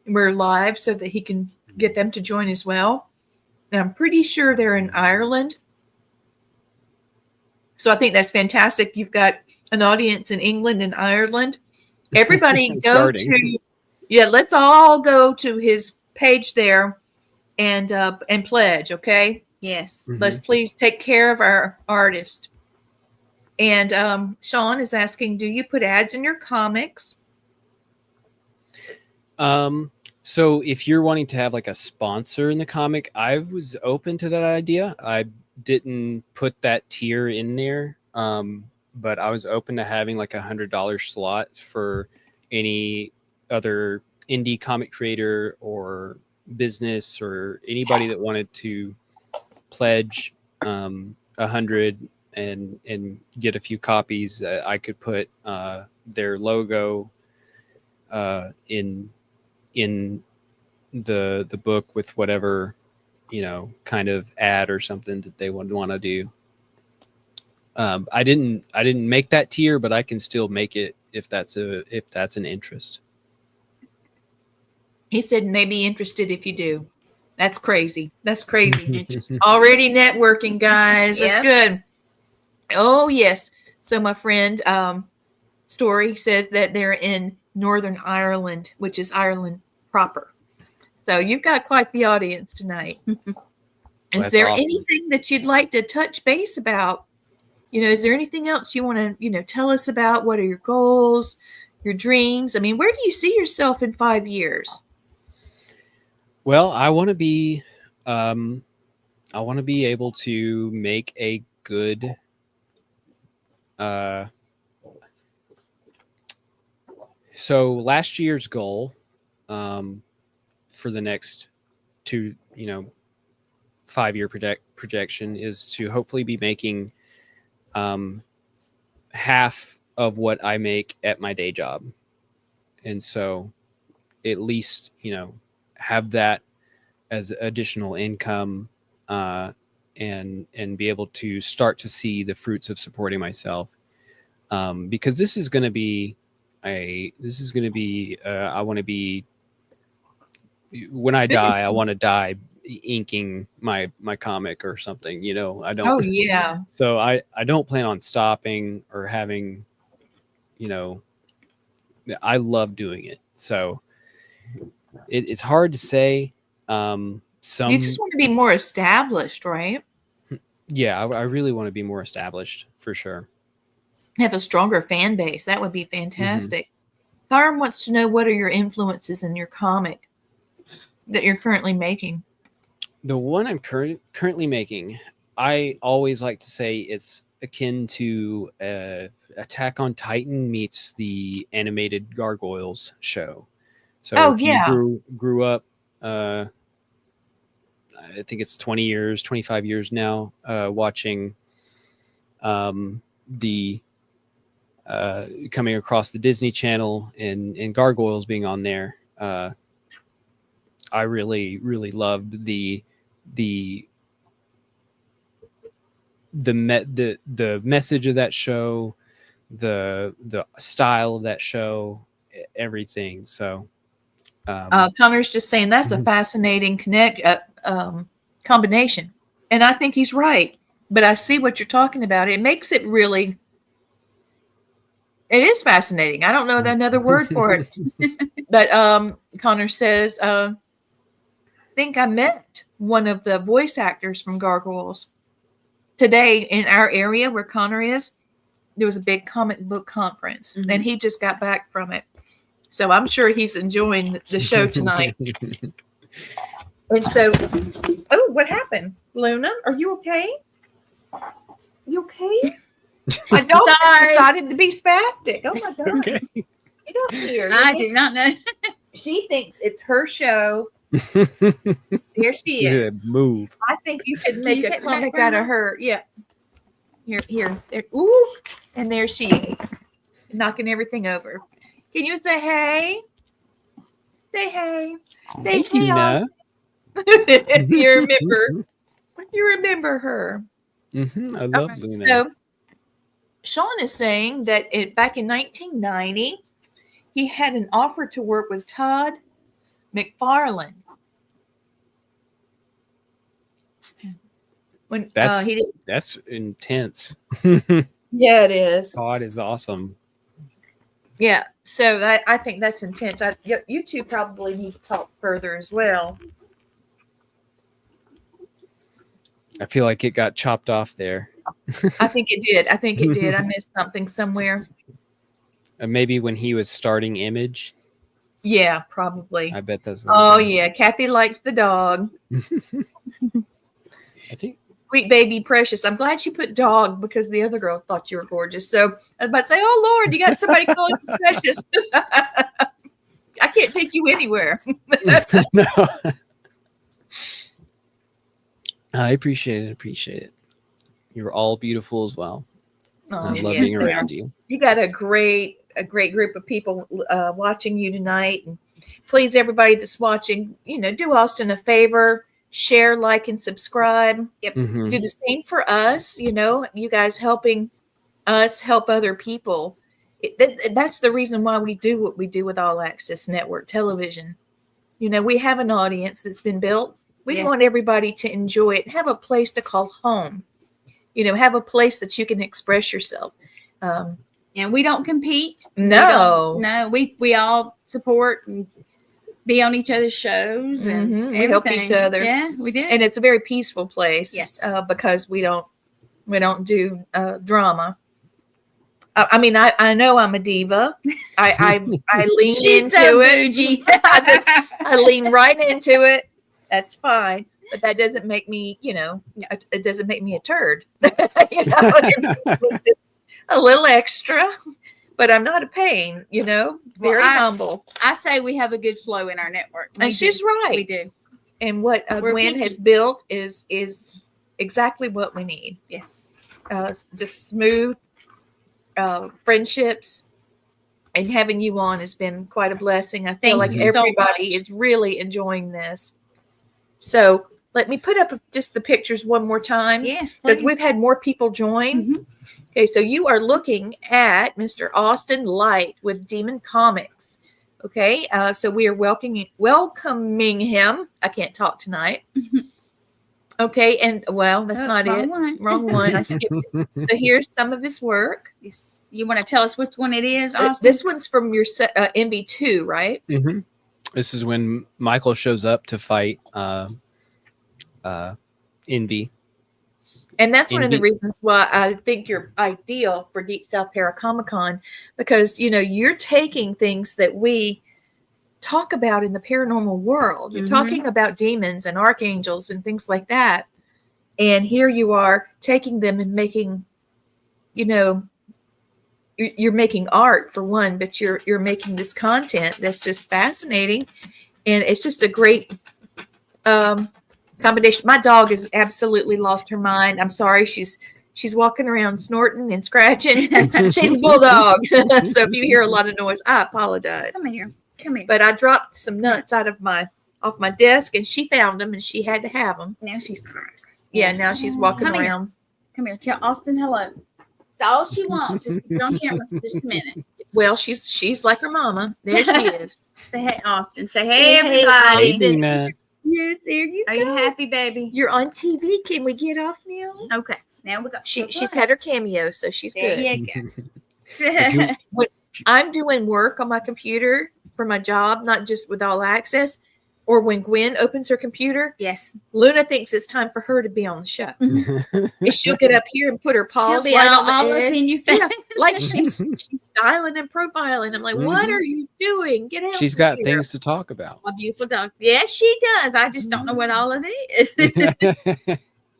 [SPEAKER 1] we're live so that he can get them to join as well. And I'm pretty sure they're in Ireland. So I think that's fantastic. You've got an audience in England and Ireland. Everybody let's all go to his page there and pledge, okay?
[SPEAKER 2] Yes.
[SPEAKER 3] Mm-hmm.
[SPEAKER 1] Let's please take care of our artist. And Sean is asking, do you put ads in your comics?
[SPEAKER 3] So if you're wanting to have like a sponsor in the comic, I was open to that idea. I didn't put that tier in there. But I was open to having like $100 slot for any other indie comic creator or business or anybody that wanted to pledge 100 and get a few copies, I could put their logo in the book with whatever, kind of ad or something that they would want to do. I didn't make that tier, but I can still make it if that's an interest.
[SPEAKER 1] He said maybe interested if you do. That's crazy. That's crazy. Already networking, guys. That's good. Oh, yes. So my friend Story says that they're in Northern Ireland, which is Ireland proper. So you've got quite the audience tonight. Is there anything that you'd like to touch base about? Is there anything else you want to, tell us about? What are your goals, your dreams? I mean, where do you see yourself in 5 years?
[SPEAKER 3] Well, I want to be able to make a good so last year's goal for the next 5-year projection is to hopefully be making half of what I make at my day job. And so at least, have that as additional income and be able to start to see the fruits of supporting myself. Because this is going to be I want to be, when I die, I want to die inking my comic or something, I don't.
[SPEAKER 1] Oh yeah.
[SPEAKER 3] So I don't plan on stopping or having, I love doing it. So it's hard to say. You
[SPEAKER 1] just want to be more established, right?
[SPEAKER 3] Yeah, I really want to be more established for sure.
[SPEAKER 1] Have a stronger fan base. That would be fantastic. Hiram wants to know, what are your influences in your comic that you're currently making?
[SPEAKER 3] The one I'm currently making, I always like to say it's akin to Attack on Titan meets the animated Gargoyles show. So you grew up, I think it's 25 years now, watching the coming across the Disney Channel and Gargoyles being on there. I really, really loved the message of that show, the style of that show, everything. So
[SPEAKER 1] Connor's just saying that's a fascinating combination, and I think he's right. But I see what you're talking about. It makes it really. It is fascinating. I don't know another word for it. But Connor says, I think I met one of the voice actors from Gargoyles today in our area where Connor is. There was a big comic book conference, and he just got back from it. So I'm sure he's enjoying the show tonight. And so, oh, what happened? Luna, are you okay? You okay? My dog decided to be spastic. Oh my God.
[SPEAKER 3] Okay.
[SPEAKER 1] Get up here.
[SPEAKER 2] I do not know.
[SPEAKER 1] She thinks it's her show. Here she is.
[SPEAKER 3] Good move.
[SPEAKER 1] I think you should make a comic out of her. Yeah. Here. There. Ooh. And there she is. Knocking everything over. Can you say hey? Say hey. Say hey.
[SPEAKER 3] Tina.
[SPEAKER 1] You remember her.
[SPEAKER 3] I love Luna.
[SPEAKER 1] So Sean is saying that back in 1990, he had an offer to work with Todd McFarlane. When
[SPEAKER 3] that's intense.
[SPEAKER 1] Yeah, it is.
[SPEAKER 3] Todd is awesome.
[SPEAKER 1] Yeah, so I think that's intense. You two probably need to talk further as well.
[SPEAKER 3] I feel like it got chopped off there.
[SPEAKER 1] I think it did. I missed something somewhere.
[SPEAKER 3] Maybe when he was starting Image.
[SPEAKER 1] Yeah, probably.
[SPEAKER 3] I bet that's
[SPEAKER 1] what yeah. Kathy likes the dog.
[SPEAKER 3] I think.
[SPEAKER 1] Sweet baby precious. I'm glad she put dog because the other girl thought you were gorgeous. So I was about to say, oh Lord, you got somebody calling you precious. I can't can't take you anywhere.
[SPEAKER 3] No. I appreciate it. Appreciate it. You're all beautiful as well.
[SPEAKER 1] Oh,
[SPEAKER 3] I love
[SPEAKER 2] yes,
[SPEAKER 3] being
[SPEAKER 2] they are.
[SPEAKER 3] around you.
[SPEAKER 1] you got a great group of people watching you tonight. And please, everybody that's watching, do Austin a favor, share, like, and subscribe.
[SPEAKER 3] Mhm.
[SPEAKER 1] Do the same for us. You guys helping us help other people. That's the reason why we do what we do with All Access Network Television. We have an audience that's been built. We
[SPEAKER 2] Yes.
[SPEAKER 1] want everybody to enjoy it, have a place to call home. Have a place that you can express yourself.
[SPEAKER 2] And we don't compete.
[SPEAKER 1] No.
[SPEAKER 2] We all support and be on each other's shows and
[SPEAKER 1] Mhm. We help each
[SPEAKER 2] everything.
[SPEAKER 1] other.
[SPEAKER 2] Yeah, we do.
[SPEAKER 1] And it's a very peaceful place.
[SPEAKER 2] Yes.
[SPEAKER 1] Because we don't do drama. I mean, I know I'm a diva. I lean
[SPEAKER 2] She's
[SPEAKER 1] into
[SPEAKER 2] so
[SPEAKER 1] it.
[SPEAKER 2] bougie.
[SPEAKER 1] I lean right into it. That's fine, but that doesn't make me, it doesn't make me a turd. A little extra, but I'm not a pain. Very humble.
[SPEAKER 2] I say we have a good flow in our network.
[SPEAKER 1] And she's right.
[SPEAKER 2] We do.
[SPEAKER 1] And what
[SPEAKER 2] We're
[SPEAKER 1] Gwen
[SPEAKER 2] picky.
[SPEAKER 1] has built is exactly what we need.
[SPEAKER 2] Yes.
[SPEAKER 1] Just smooth friendships, and having you on has been quite a blessing. I feel
[SPEAKER 2] Thank
[SPEAKER 1] like
[SPEAKER 2] you so
[SPEAKER 1] everybody
[SPEAKER 2] much.
[SPEAKER 1] is really enjoying this. So let me put up just the pictures one more time,
[SPEAKER 2] Yes,
[SPEAKER 1] because
[SPEAKER 2] please.
[SPEAKER 1] we've had more people join.
[SPEAKER 2] Mhm.
[SPEAKER 1] Okay, so you are looking at Mr. Austin Light with Demon Comics. Okay, so we are welcoming him. I can't talk tonight. Okay, and that's not
[SPEAKER 2] wrong
[SPEAKER 1] it.
[SPEAKER 2] one.
[SPEAKER 1] Wrong one. I skipped it. So here's some of his work.
[SPEAKER 2] Yes. You want to tell us which one it is, Austin?
[SPEAKER 1] This one's from your MV2, right?
[SPEAKER 3] Mhm. This is when Michael shows up to fight Envy.
[SPEAKER 1] And that's one of the
[SPEAKER 3] Indeed.
[SPEAKER 1] reasons why I think you're ideal for Deep South Paracomic-Con, because you're taking things that we talk about in the paranormal world. You're
[SPEAKER 2] Mhm.
[SPEAKER 1] talking about demons and archangels and things like that. And here you are taking them and making, you're making art for one, but you're making this content that's just fascinating. And it's just a great combination. My dog has absolutely lost her mind. I'm sorry. She's walking around snorting and scratching. She's a bulldog. So if you hear a lot of noise, I apologize.
[SPEAKER 2] Come here. Come here.
[SPEAKER 1] But I dropped some nuts off my desk, and she found them, and she had to have them.
[SPEAKER 2] Now she's crying.
[SPEAKER 1] Yeah, now she's walking
[SPEAKER 2] Come here.
[SPEAKER 1] around.
[SPEAKER 2] Come here. Tell Austin hello. That's all she wants. Just be on camera for just a minute.
[SPEAKER 1] Well, she's like her mama. There she is.
[SPEAKER 2] Say hey, Austin. Say
[SPEAKER 1] Hey,
[SPEAKER 2] hey, everybody.
[SPEAKER 1] Austin.
[SPEAKER 3] Dina.
[SPEAKER 1] Yes, there you
[SPEAKER 2] Are
[SPEAKER 1] go.
[SPEAKER 2] you happy, baby?
[SPEAKER 1] You're on TV. Can we get off now?
[SPEAKER 2] Okay. Now we got.
[SPEAKER 1] She's had her cameo, so she's
[SPEAKER 2] There
[SPEAKER 1] good.
[SPEAKER 2] you go.
[SPEAKER 3] If you-
[SPEAKER 1] I'm doing work on my computer for my job, not just with All Access, or when Gwen opens her computer,
[SPEAKER 2] Yes.
[SPEAKER 1] Luna thinks it's time for her to be on the show. And she'll get up here and put her
[SPEAKER 2] She'll
[SPEAKER 1] paws
[SPEAKER 2] be
[SPEAKER 1] right
[SPEAKER 2] all
[SPEAKER 1] on the
[SPEAKER 2] up
[SPEAKER 1] edge.
[SPEAKER 2] in your face.
[SPEAKER 1] Yeah, like she's styling and profiling. I'm like, what
[SPEAKER 3] Mhm.
[SPEAKER 1] are you doing? Get out!
[SPEAKER 3] She's
[SPEAKER 1] from
[SPEAKER 3] got
[SPEAKER 1] here.
[SPEAKER 3] things to talk about.
[SPEAKER 2] A beautiful dog. Yes, she does. I just don't know what all of it is.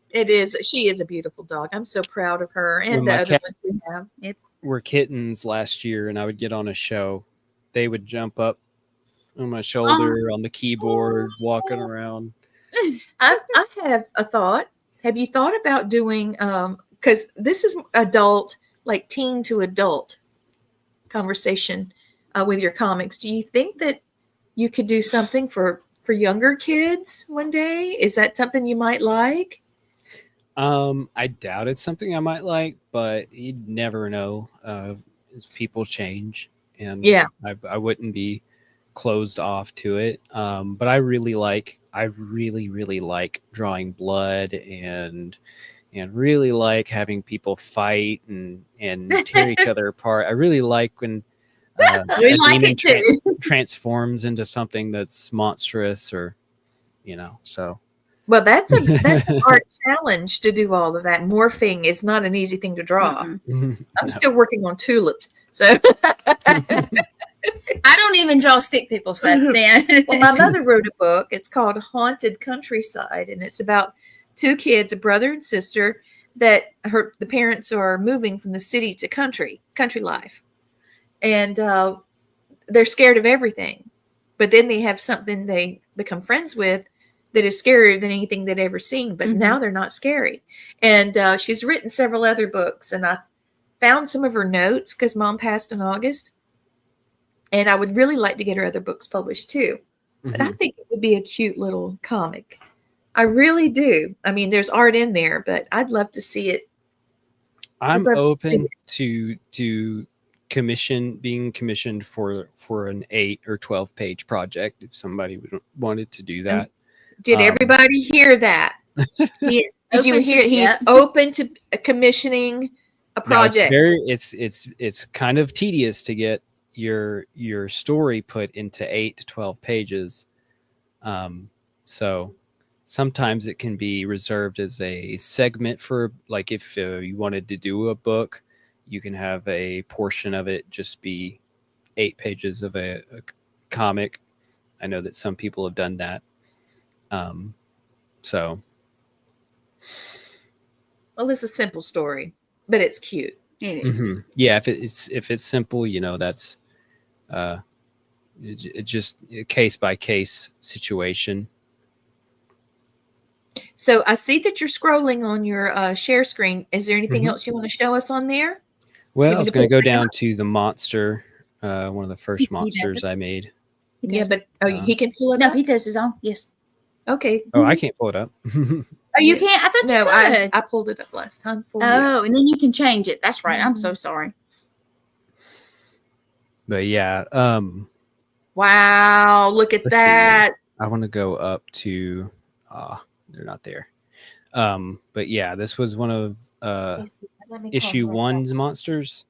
[SPEAKER 1] It is. She is a beautiful dog. I'm so proud of her and
[SPEAKER 3] When
[SPEAKER 1] the
[SPEAKER 3] my
[SPEAKER 1] other
[SPEAKER 3] cat-
[SPEAKER 1] ones we have.
[SPEAKER 3] Were kittens last year, and I would get on a show. They would jump up on my shoulder on the keyboard, walking around.
[SPEAKER 1] I have a thought. Have you thought about doing? Because this is adult, like teen to adult conversation with your comics. Do you think that you could do something for younger kids one day? Is that something you might like?
[SPEAKER 3] I doubt it's something I might like, but you'd never know as people change. And
[SPEAKER 1] Yeah.
[SPEAKER 3] I wouldn't be closed off to it. But I really like drawing blood and really like having people fight and tear each other apart. I really like when
[SPEAKER 2] We
[SPEAKER 3] a
[SPEAKER 2] like
[SPEAKER 3] demon
[SPEAKER 2] it too.
[SPEAKER 3] transforms into something that's monstrous, or so.
[SPEAKER 1] Well, that's an art challenge to do all of that. Morphing is not an easy thing to draw.
[SPEAKER 2] Mm-mm.
[SPEAKER 1] I'm still working on tulips. So
[SPEAKER 2] I don't even draw stick people, so then.
[SPEAKER 1] well, my mother wrote a book. It's called Haunted Countryside, and it's about two kids, a brother and sister, that the parents are moving from the city to country life. And they're scared of everything. but then they have something they become friends with that is scarier than anything they'd ever seen. But now they're not scary. And she's written several other books, and I found some of her notes because Mom passed in August. And I would really like to get her other books published too. But I think it would be a cute little comic. I really do. I mean, there's art in there, but I'd love to see it.
[SPEAKER 3] I'm open to being commissioned for an 8 or 12 page project if somebody wanted to do that.
[SPEAKER 1] Did everybody hear that?
[SPEAKER 2] Yes.
[SPEAKER 1] Did you hear? He's open to commissioning a project.
[SPEAKER 3] No, it's kind of tedious to get your story put into 8 to 12 pages. So sometimes it can be reserved as a segment for, like, if you wanted to do a book, you can have a portion of it just be 8 pages of a comic. I know that some people have done that. So.
[SPEAKER 1] Well, it's a simple story, but it's cute.
[SPEAKER 2] It is.
[SPEAKER 3] Yeah, if it's simple, that's just a case by case situation.
[SPEAKER 1] So I see that you're scrolling on your share screen. Is there anything else you want to show us on there?
[SPEAKER 3] Well, I was going to go down to the monster, one of the first monsters I made.
[SPEAKER 1] Yeah, but he can pull it up?
[SPEAKER 2] No, he does his own. Yes.
[SPEAKER 1] Okay.
[SPEAKER 3] Oh, I can't pull it up.
[SPEAKER 2] Oh, you can't? I thought you could.
[SPEAKER 1] I pulled it up last time for you.
[SPEAKER 2] Oh, and then you can change it. That's right. I'm so sorry.
[SPEAKER 3] But yeah.
[SPEAKER 1] Wow, look at that.
[SPEAKER 3] I want to go up to they're not there. But yeah, this was one of issue 1's monsters.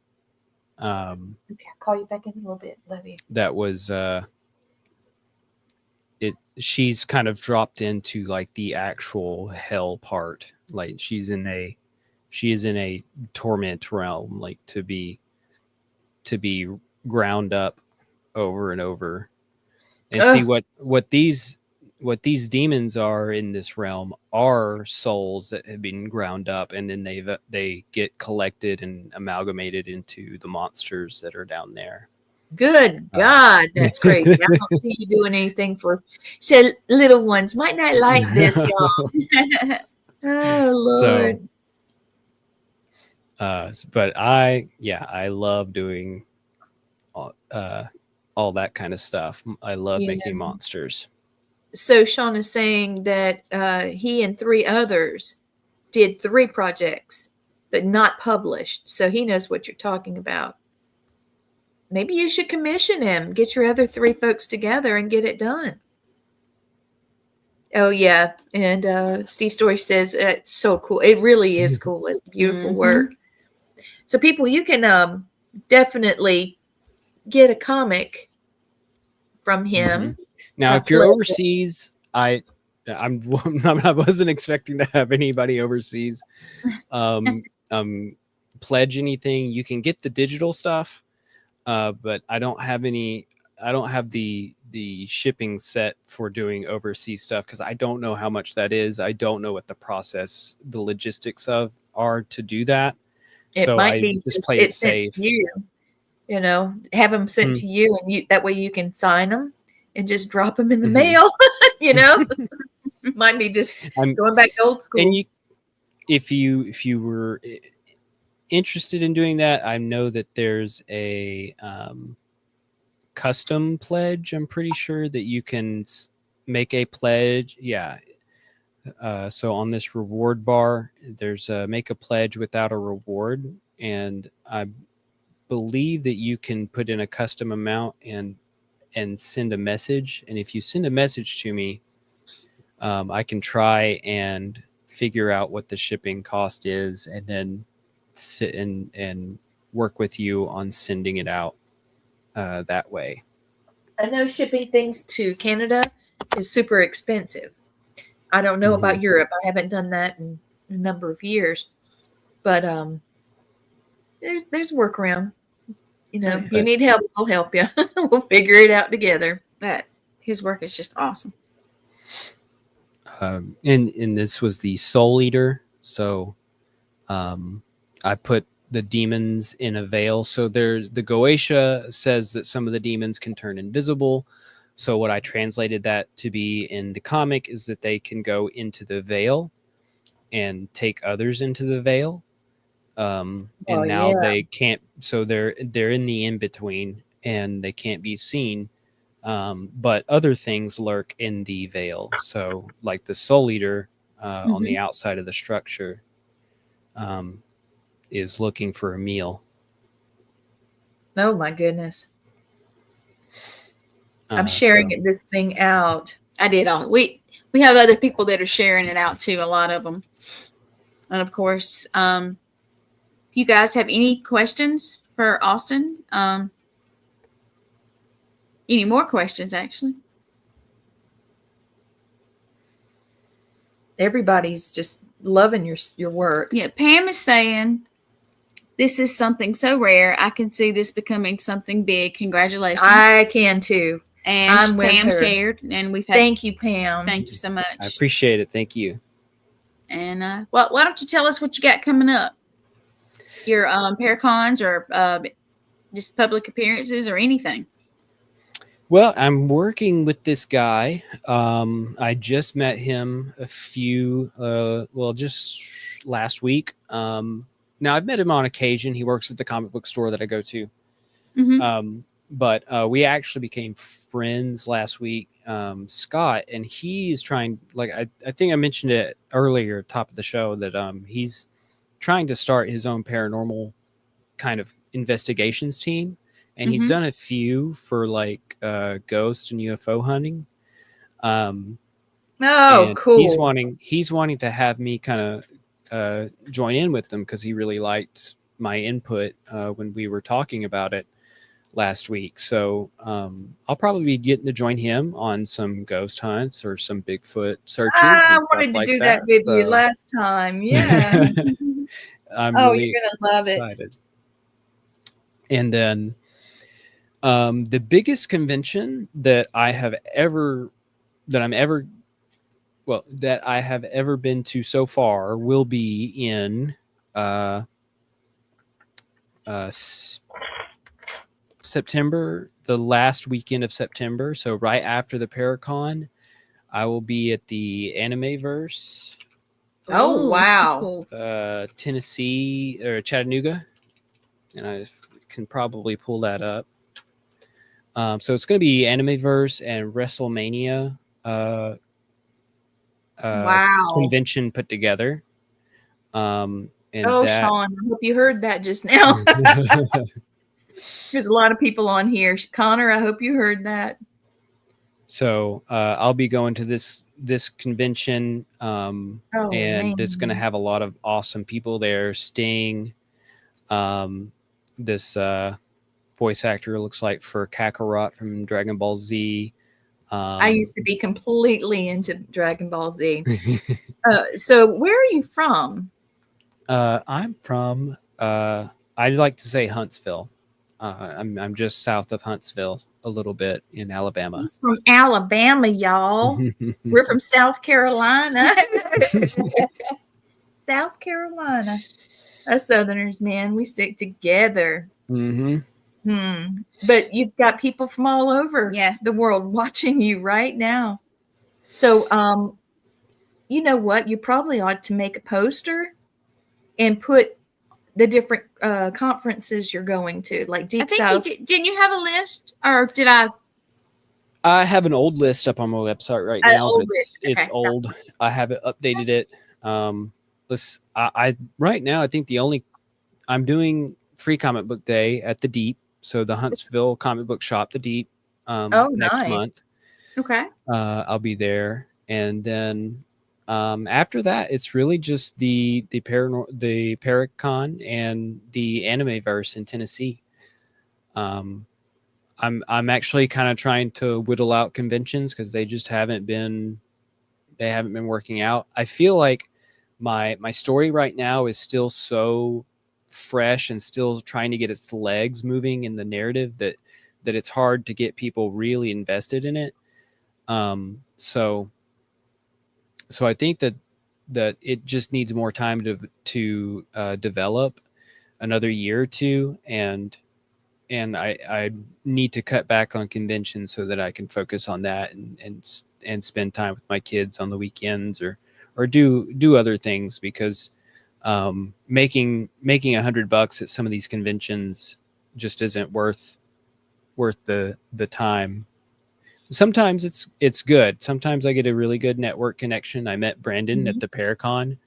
[SPEAKER 1] Okay, I'll call you back in a little bit. Love you.
[SPEAKER 3] That was she's kind of dropped into like the actual hell part. Like she is in a torment realm, like to be ground up over and over. And see what these demons are in this realm are souls that have been ground up, and then they get collected and amalgamated into the monsters that are down there.
[SPEAKER 1] Good God, that's crazy. I don't see you doing anything for little ones. Might not like this, y'all. Oh Lord.
[SPEAKER 3] But I love doing all that kind of stuff. I love making monsters.
[SPEAKER 1] So Sean is saying that he and 3 others did 3 projects, but not published. So he knows what you're talking about. Maybe you should commission him. Get your other 3 folks together and get it done. Oh, yeah. And Steve Story says it's so cool. It really is cool. It's beautiful work. So people, you can definitely get a comic from him.
[SPEAKER 3] Now, if you're overseas, I wasn't expecting to have anybody overseas pledge anything. You can get the digital stuff, but I don't have the shipping set for doing overseas stuff because I don't know how much that is. I don't know what the logistics are to do that.
[SPEAKER 1] It might be
[SPEAKER 3] just play it safe.
[SPEAKER 1] Have them sent to you, and that way you can sign them and just drop them in the mail. Might be just going back to old school.
[SPEAKER 3] And if you were interested in doing that, I know that there's a custom pledge. I'm pretty sure that you can make a pledge. Yeah. So on this reward bar, there's a make a pledge without a reward, and I believe that you can put in a custom amount and send a message. And if you send a message to me, I can try and figure out what the shipping cost is, and then sit and work with you on sending it out that way.
[SPEAKER 1] I know shipping things to Canada is super expensive. I don't know about Europe. I haven't done that in a number of years, but there's a workaround. If you need help, we'll help you. We'll figure it out together.
[SPEAKER 2] But his work is just awesome.
[SPEAKER 3] And this was the Soul Eater. So I put the demons in a veil. So there's the Goetia says that some of the demons can turn invisible. So what I translated that to be in the comic is that they can go into the veil and take others into the veil. And
[SPEAKER 1] Oh,
[SPEAKER 3] now
[SPEAKER 1] yeah.
[SPEAKER 3] they can't. So they're in the in between, and they can't be seen. But other things lurk in the veil. So like the Soul Eater on the outside of the structure is looking for a meal.
[SPEAKER 1] Oh my goodness. I'm sharing this thing out.
[SPEAKER 2] I did all. We have other people that are sharing it out too. A lot of them, and of course, if you guys have any questions for Austin, any more questions actually?
[SPEAKER 1] Everybody's just loving your work.
[SPEAKER 2] Yeah, Pam is saying this is something so rare. I can see this becoming something big. Congratulations!
[SPEAKER 1] I can too.
[SPEAKER 2] And
[SPEAKER 1] I'm with
[SPEAKER 2] Pam
[SPEAKER 1] her.
[SPEAKER 2] shared, and we've had.
[SPEAKER 1] Thank you, Pam.
[SPEAKER 2] Thank you so much.
[SPEAKER 3] I appreciate it. Thank you.
[SPEAKER 2] And well, why don't you tell us what you got coming up? Your Paracons or just public appearances or anything?
[SPEAKER 3] Well, I'm working with this guy. I just met him just last week. Now I've met him on occasion. He works at the comic book store that I go to. But we actually became friends last week. Scott, and he's trying, like I think I mentioned it earlier, top of the show, that he's trying to start his own paranormal kind of investigations team. And he's done a few for like ghost and UFO hunting.
[SPEAKER 1] Cool.
[SPEAKER 3] He's wanting to have me kind of join in with them because he really liked my input when we were talking about it last week. So I'll probably be getting to join him on some ghost hunts or some Bigfoot searches.
[SPEAKER 1] I wanted to do that with you last time. Yeah.
[SPEAKER 3] I'm really
[SPEAKER 1] you're gonna love
[SPEAKER 3] excited. And then the biggest convention that I have ever been to so far will be in September, the last weekend of September. So right after the Paracon, I will be at the Animeverse.
[SPEAKER 1] Oh, wow.
[SPEAKER 3] Tennessee or Chattanooga. And I can probably pull that up. So it's going to be Animeverse and WrestleMania convention put together.
[SPEAKER 1] Sean, I hope you heard that just now. There's a lot of people on here. Connor, I hope you heard that.
[SPEAKER 3] So I'll be going to this convention, and it's going to have a lot of awesome people there. Sting, this voice actor looks like for Kakarot from Dragon Ball Z.
[SPEAKER 1] I used to be completely into Dragon Ball Z. So where are you from?
[SPEAKER 3] I'm from, I'd like to say Huntsville. I'm just south of Huntsville a little bit in Alabama.
[SPEAKER 1] He's from Alabama, y'all. We're from South Carolina. South Carolina. Us Southerners, man, we stick together. But you've got people from all over the world watching you right now. So, you know what? You probably ought to make a poster and put the different conferences you're going to, like Deep South.
[SPEAKER 2] Didn't you have a list, or did I?
[SPEAKER 3] I have an old list up on my website right now. It's old. I haven't updated it. Right now, I think I'm doing Free Comic Book Day at the Deep. So the Huntsville Comic Book Shop, the Deep, next month.
[SPEAKER 2] Okay.
[SPEAKER 3] I'll be there, and then after that, it's really just the Paracon and the Animeverse in Tennessee. I'm actually kind of trying to whittle out conventions because they just haven't been working out. I feel like my story right now is still so fresh and still trying to get its legs moving in the narrative that it's hard to get people really invested in it. So I think that it just needs more time to develop, another year or two, and I need to cut back on conventions so that I can focus on that and spend time with my kids on the weekends or do other things, because making $100 at some of these conventions just isn't worth the time. Sometimes it's good. Sometimes I get a really good network connection. I met Brandon at the Paracon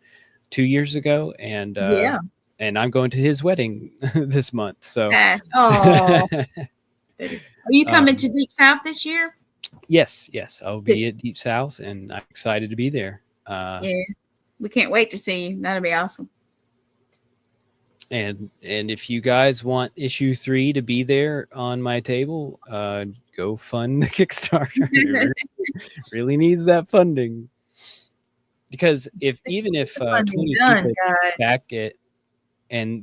[SPEAKER 3] 2 years ago, and I'm going to his wedding this month. So
[SPEAKER 2] That's,
[SPEAKER 1] Oh,
[SPEAKER 2] are you coming
[SPEAKER 3] Um,
[SPEAKER 2] to Deep South this year?
[SPEAKER 3] yes, I'll be at Deep South, and I'm excited to be there.
[SPEAKER 2] Yeah, we can't wait to see you. That'll be awesome.
[SPEAKER 3] And if you guys want issue 3 to be there on my table, go fund the Kickstarter. It really needs that funding, because even if
[SPEAKER 1] funding
[SPEAKER 3] 20
[SPEAKER 1] done,
[SPEAKER 3] people
[SPEAKER 1] guys.
[SPEAKER 3] back it,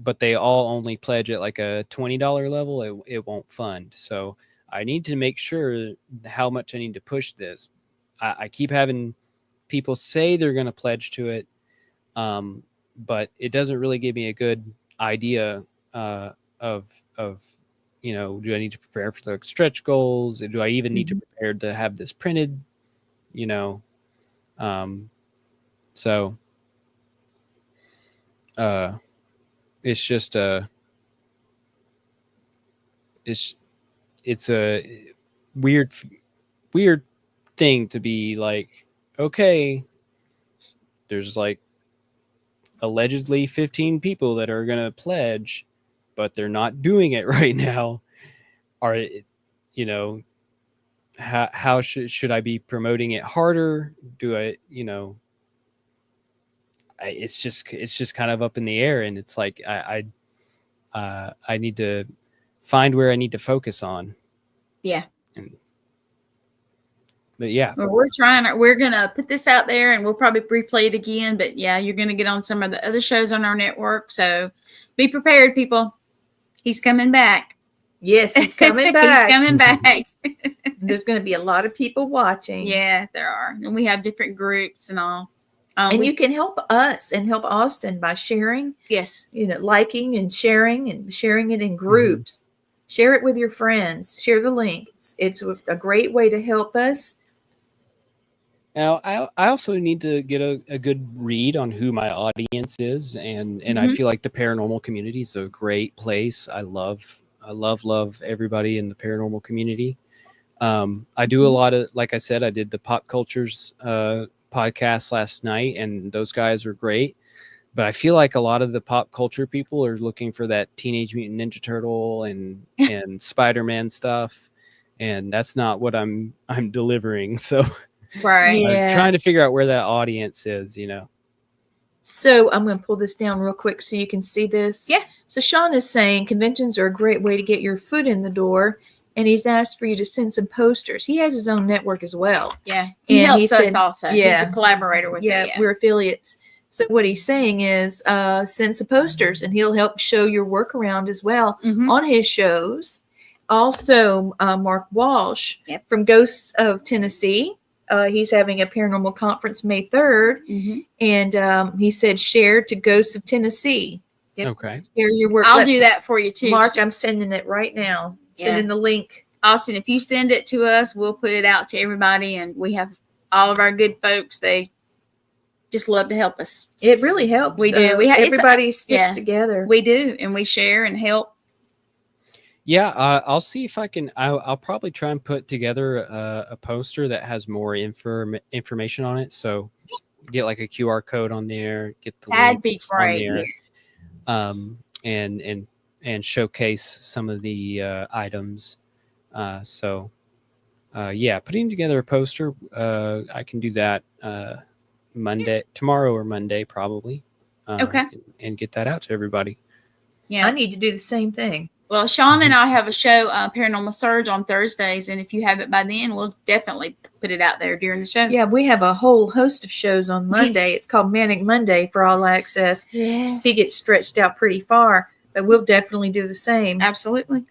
[SPEAKER 3] but they all only pledge at like a $20 level, it won't fund. So I need to make sure how much I need to push this. I keep having people say they're going to pledge to it, but it doesn't really give me a good idea of do I need to prepare for the stretch goals? Do I even need to prepare to have this printed? So it's just it's a weird thing to be like, okay, there's like allegedly 15 people that are going to pledge, but they're not doing it right now. How should I be promoting it harder? Do I, it's just kind of up in the air, and it's like I need to find where I need to focus on.
[SPEAKER 2] Yeah.
[SPEAKER 3] But yeah,
[SPEAKER 2] well, we're gonna put this out there, and we'll probably replay it again. But yeah, you're gonna get on some of the other shows on our network, so be prepared, people. He's coming back.
[SPEAKER 1] Yes, he's coming back.
[SPEAKER 2] He's coming back.
[SPEAKER 1] There's going to be a lot of people watching.
[SPEAKER 2] Yeah, there are, and we have different groups and all.
[SPEAKER 1] And you can help us and help Austin by sharing.
[SPEAKER 2] Yes,
[SPEAKER 1] liking and sharing it in groups. Share it with your friends. Share the link. It's a great way to help us.
[SPEAKER 3] Now, I also need to get a good read on who my audience is, and I feel like the paranormal community is a great place. I love everybody in the paranormal community. I do a lot of, like I said, I did the Pop Cultures podcast last night, and those guys were great. But I feel like a lot of the pop culture people are looking for that Teenage Mutant Ninja Turtle and Spider-Man stuff, and that's not what I'm delivering. So
[SPEAKER 2] right.
[SPEAKER 3] I'm trying to figure out where that audience is,
[SPEAKER 1] So I'm going to pull this down real quick so you can see this.
[SPEAKER 2] Yeah.
[SPEAKER 1] So Sean is saying conventions are a great way to get your foot in the door, and he's asked for you to send some posters. He has his own network as well.
[SPEAKER 2] Yeah, he helps us also.
[SPEAKER 1] Yeah,
[SPEAKER 2] he's a collaborator with it.
[SPEAKER 1] We're affiliates. So what he's saying is send some posters, and he'll help show your work around as well on his shows. Also, Mark Walsh from Ghosts of Tennessee. He's having a paranormal conference May 3rd, and he said share to Ghosts of Tennessee.
[SPEAKER 2] Yep.
[SPEAKER 3] Okay.
[SPEAKER 1] Share your work.
[SPEAKER 2] I'll do that for you too.
[SPEAKER 1] Mark, I'm sending it right now. Sending the link.
[SPEAKER 2] Austin, if you send it to us, we'll put it out to everybody, and we have all of our good folks. They just love to help us.
[SPEAKER 1] It really helps.
[SPEAKER 2] We do.
[SPEAKER 1] Everybody sticks together.
[SPEAKER 2] We do, and we share and help.
[SPEAKER 3] Yeah, I'll see if I can. I'll probably try and put together a poster that has more information on it. So get like a QR code on there. Get the
[SPEAKER 2] That'd be
[SPEAKER 3] links
[SPEAKER 2] great.
[SPEAKER 3] on there, and showcase some of the items. So putting together a poster. I can do that tomorrow or Monday probably.
[SPEAKER 2] Okay.
[SPEAKER 3] And get that out to everybody.
[SPEAKER 2] Yeah,
[SPEAKER 1] I need to do the same thing.
[SPEAKER 2] Well, Sean and I have a show, Paranormal Surge, on Thursdays, and if you have it by then, we'll definitely put it out there during the show.
[SPEAKER 1] Yeah, we have a whole host of shows on Monday. It's called Manic Monday for All Access.
[SPEAKER 2] Yeah.
[SPEAKER 1] He gets stretched out pretty far, but we'll definitely do the same.
[SPEAKER 2] Absolutely.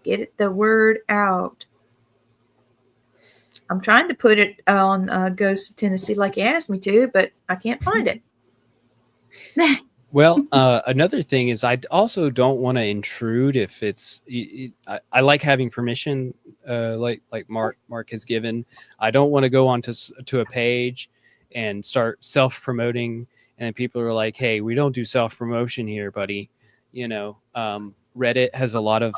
[SPEAKER 1] Get the word out. I'm trying to put it on Ghosts of Tennessee like you asked me to, but I can't find it.
[SPEAKER 3] Well, another thing is I also don't want to intrude if it's. I like having permission, like Mark has given. I don't want to go onto to a page and start self promoting, and then people are like, "Hey, we don't do self promotion here, buddy." You know, Reddit has a lot of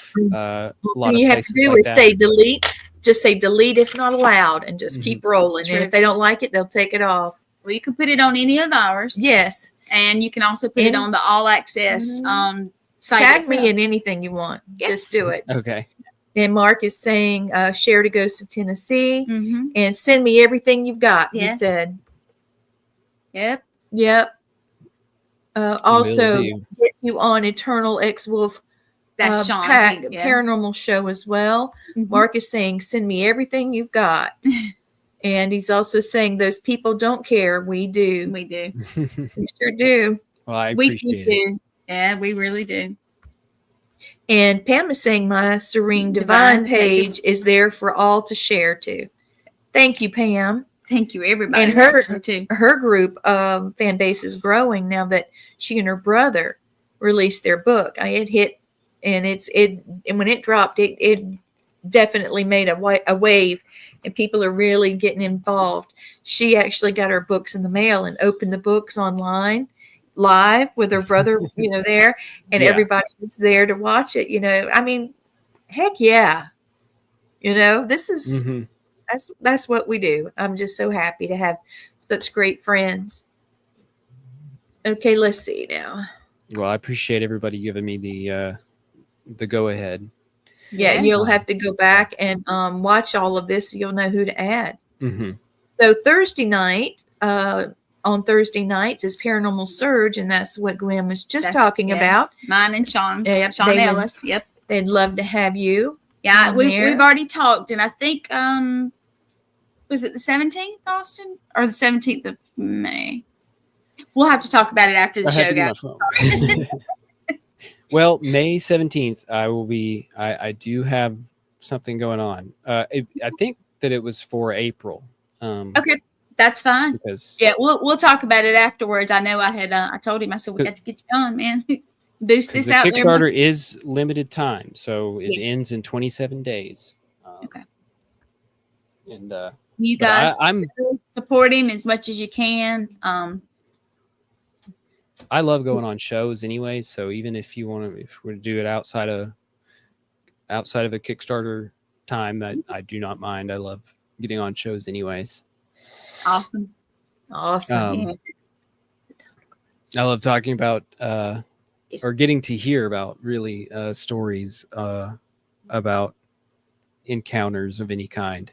[SPEAKER 1] All you have to
[SPEAKER 3] places
[SPEAKER 1] do
[SPEAKER 3] like
[SPEAKER 1] is
[SPEAKER 3] that.
[SPEAKER 1] say delete. Just say delete if not allowed, and just keep rolling.
[SPEAKER 2] True.
[SPEAKER 1] And if they don't like it, they'll take it off.
[SPEAKER 2] Well, you can put it on any of ours.
[SPEAKER 1] Yes.
[SPEAKER 2] And you can also put it on the all access site.
[SPEAKER 1] Tag
[SPEAKER 2] itself.
[SPEAKER 1] me in anything you want.
[SPEAKER 2] Yeah.
[SPEAKER 1] Just do it.
[SPEAKER 3] Okay.
[SPEAKER 1] And Mark is saying, share to Ghosts of Tennessee
[SPEAKER 2] Mm-hmm.
[SPEAKER 1] and send me everything you've got.
[SPEAKER 2] Yeah.
[SPEAKER 1] He said.
[SPEAKER 2] Yep.
[SPEAKER 1] Yep. Also,
[SPEAKER 3] Will do.
[SPEAKER 1] get you on Eternal X Wolf
[SPEAKER 2] That's Sean.
[SPEAKER 1] paranormal show as well.
[SPEAKER 2] Mhm.
[SPEAKER 1] Mark is saying, send me everything you've got. And he's also saying, those people don't care. We do.
[SPEAKER 2] We do.
[SPEAKER 1] We sure do.
[SPEAKER 3] Well, I
[SPEAKER 2] We
[SPEAKER 3] appreciate it.
[SPEAKER 2] do. Yeah, we really do.
[SPEAKER 1] And Pam is saying, my Serene Divine page is there for all to share to. Thank you, Pam.
[SPEAKER 2] Thank you, everybody.
[SPEAKER 1] And her
[SPEAKER 2] too.
[SPEAKER 1] her group fan base is growing now that she and her brother released their book. I had hit, and and when it dropped, it definitely made a wave, and people are really getting involved. She actually got her books in the mail and opened the books online live with her brother, there, and
[SPEAKER 3] Yeah.
[SPEAKER 1] everybody was there to watch it. I mean, heck yeah, this is.
[SPEAKER 3] Mhm.
[SPEAKER 1] That's what we do. I'm just so happy to have such great friends. Okay, let's see now.
[SPEAKER 3] Well, I appreciate everybody giving me the go ahead.
[SPEAKER 1] Yeah,
[SPEAKER 2] Yeah.
[SPEAKER 1] you'll have to go back and watch all of this. So you'll know who to add.
[SPEAKER 3] Mm-hmm.
[SPEAKER 1] So Thursday night, on Thursday nights is Paranormal Surge, and that's what Gwen was just talking about.
[SPEAKER 2] Mine and Sean.
[SPEAKER 1] Yep,
[SPEAKER 2] Sean Ellis. Yep.
[SPEAKER 1] They'd love to have you.
[SPEAKER 2] Yeah,
[SPEAKER 1] on
[SPEAKER 2] we've
[SPEAKER 1] there.
[SPEAKER 2] already talked, and I think was it the 17th, Austin, or the 17th of May? We'll have to talk about it after the
[SPEAKER 3] I have
[SPEAKER 2] show,
[SPEAKER 3] it in my
[SPEAKER 2] guys.
[SPEAKER 3] phone. Well, May 17th, I will be. I do have something going on. I think that it was for April.
[SPEAKER 2] Okay, that's fine.
[SPEAKER 3] Because
[SPEAKER 2] Yeah, we'll talk about it afterwards. I know I told him, I said, we got to get you on, man. Boost this
[SPEAKER 3] the
[SPEAKER 2] out
[SPEAKER 3] Kickstarter
[SPEAKER 2] there.
[SPEAKER 3] is limited time, so it
[SPEAKER 2] Yes.
[SPEAKER 3] ends in 27 days.
[SPEAKER 2] Okay.
[SPEAKER 3] And
[SPEAKER 2] You
[SPEAKER 3] but
[SPEAKER 2] guys
[SPEAKER 3] I'm
[SPEAKER 2] support him as much as you can.
[SPEAKER 3] I love going on shows anyway. So even if we're to do it outside of a Kickstarter time, that I do not mind. I love getting on shows anyways.
[SPEAKER 2] Awesome.
[SPEAKER 1] Awesome.
[SPEAKER 3] I love talking about or getting to hear about really stories about encounters of any kind.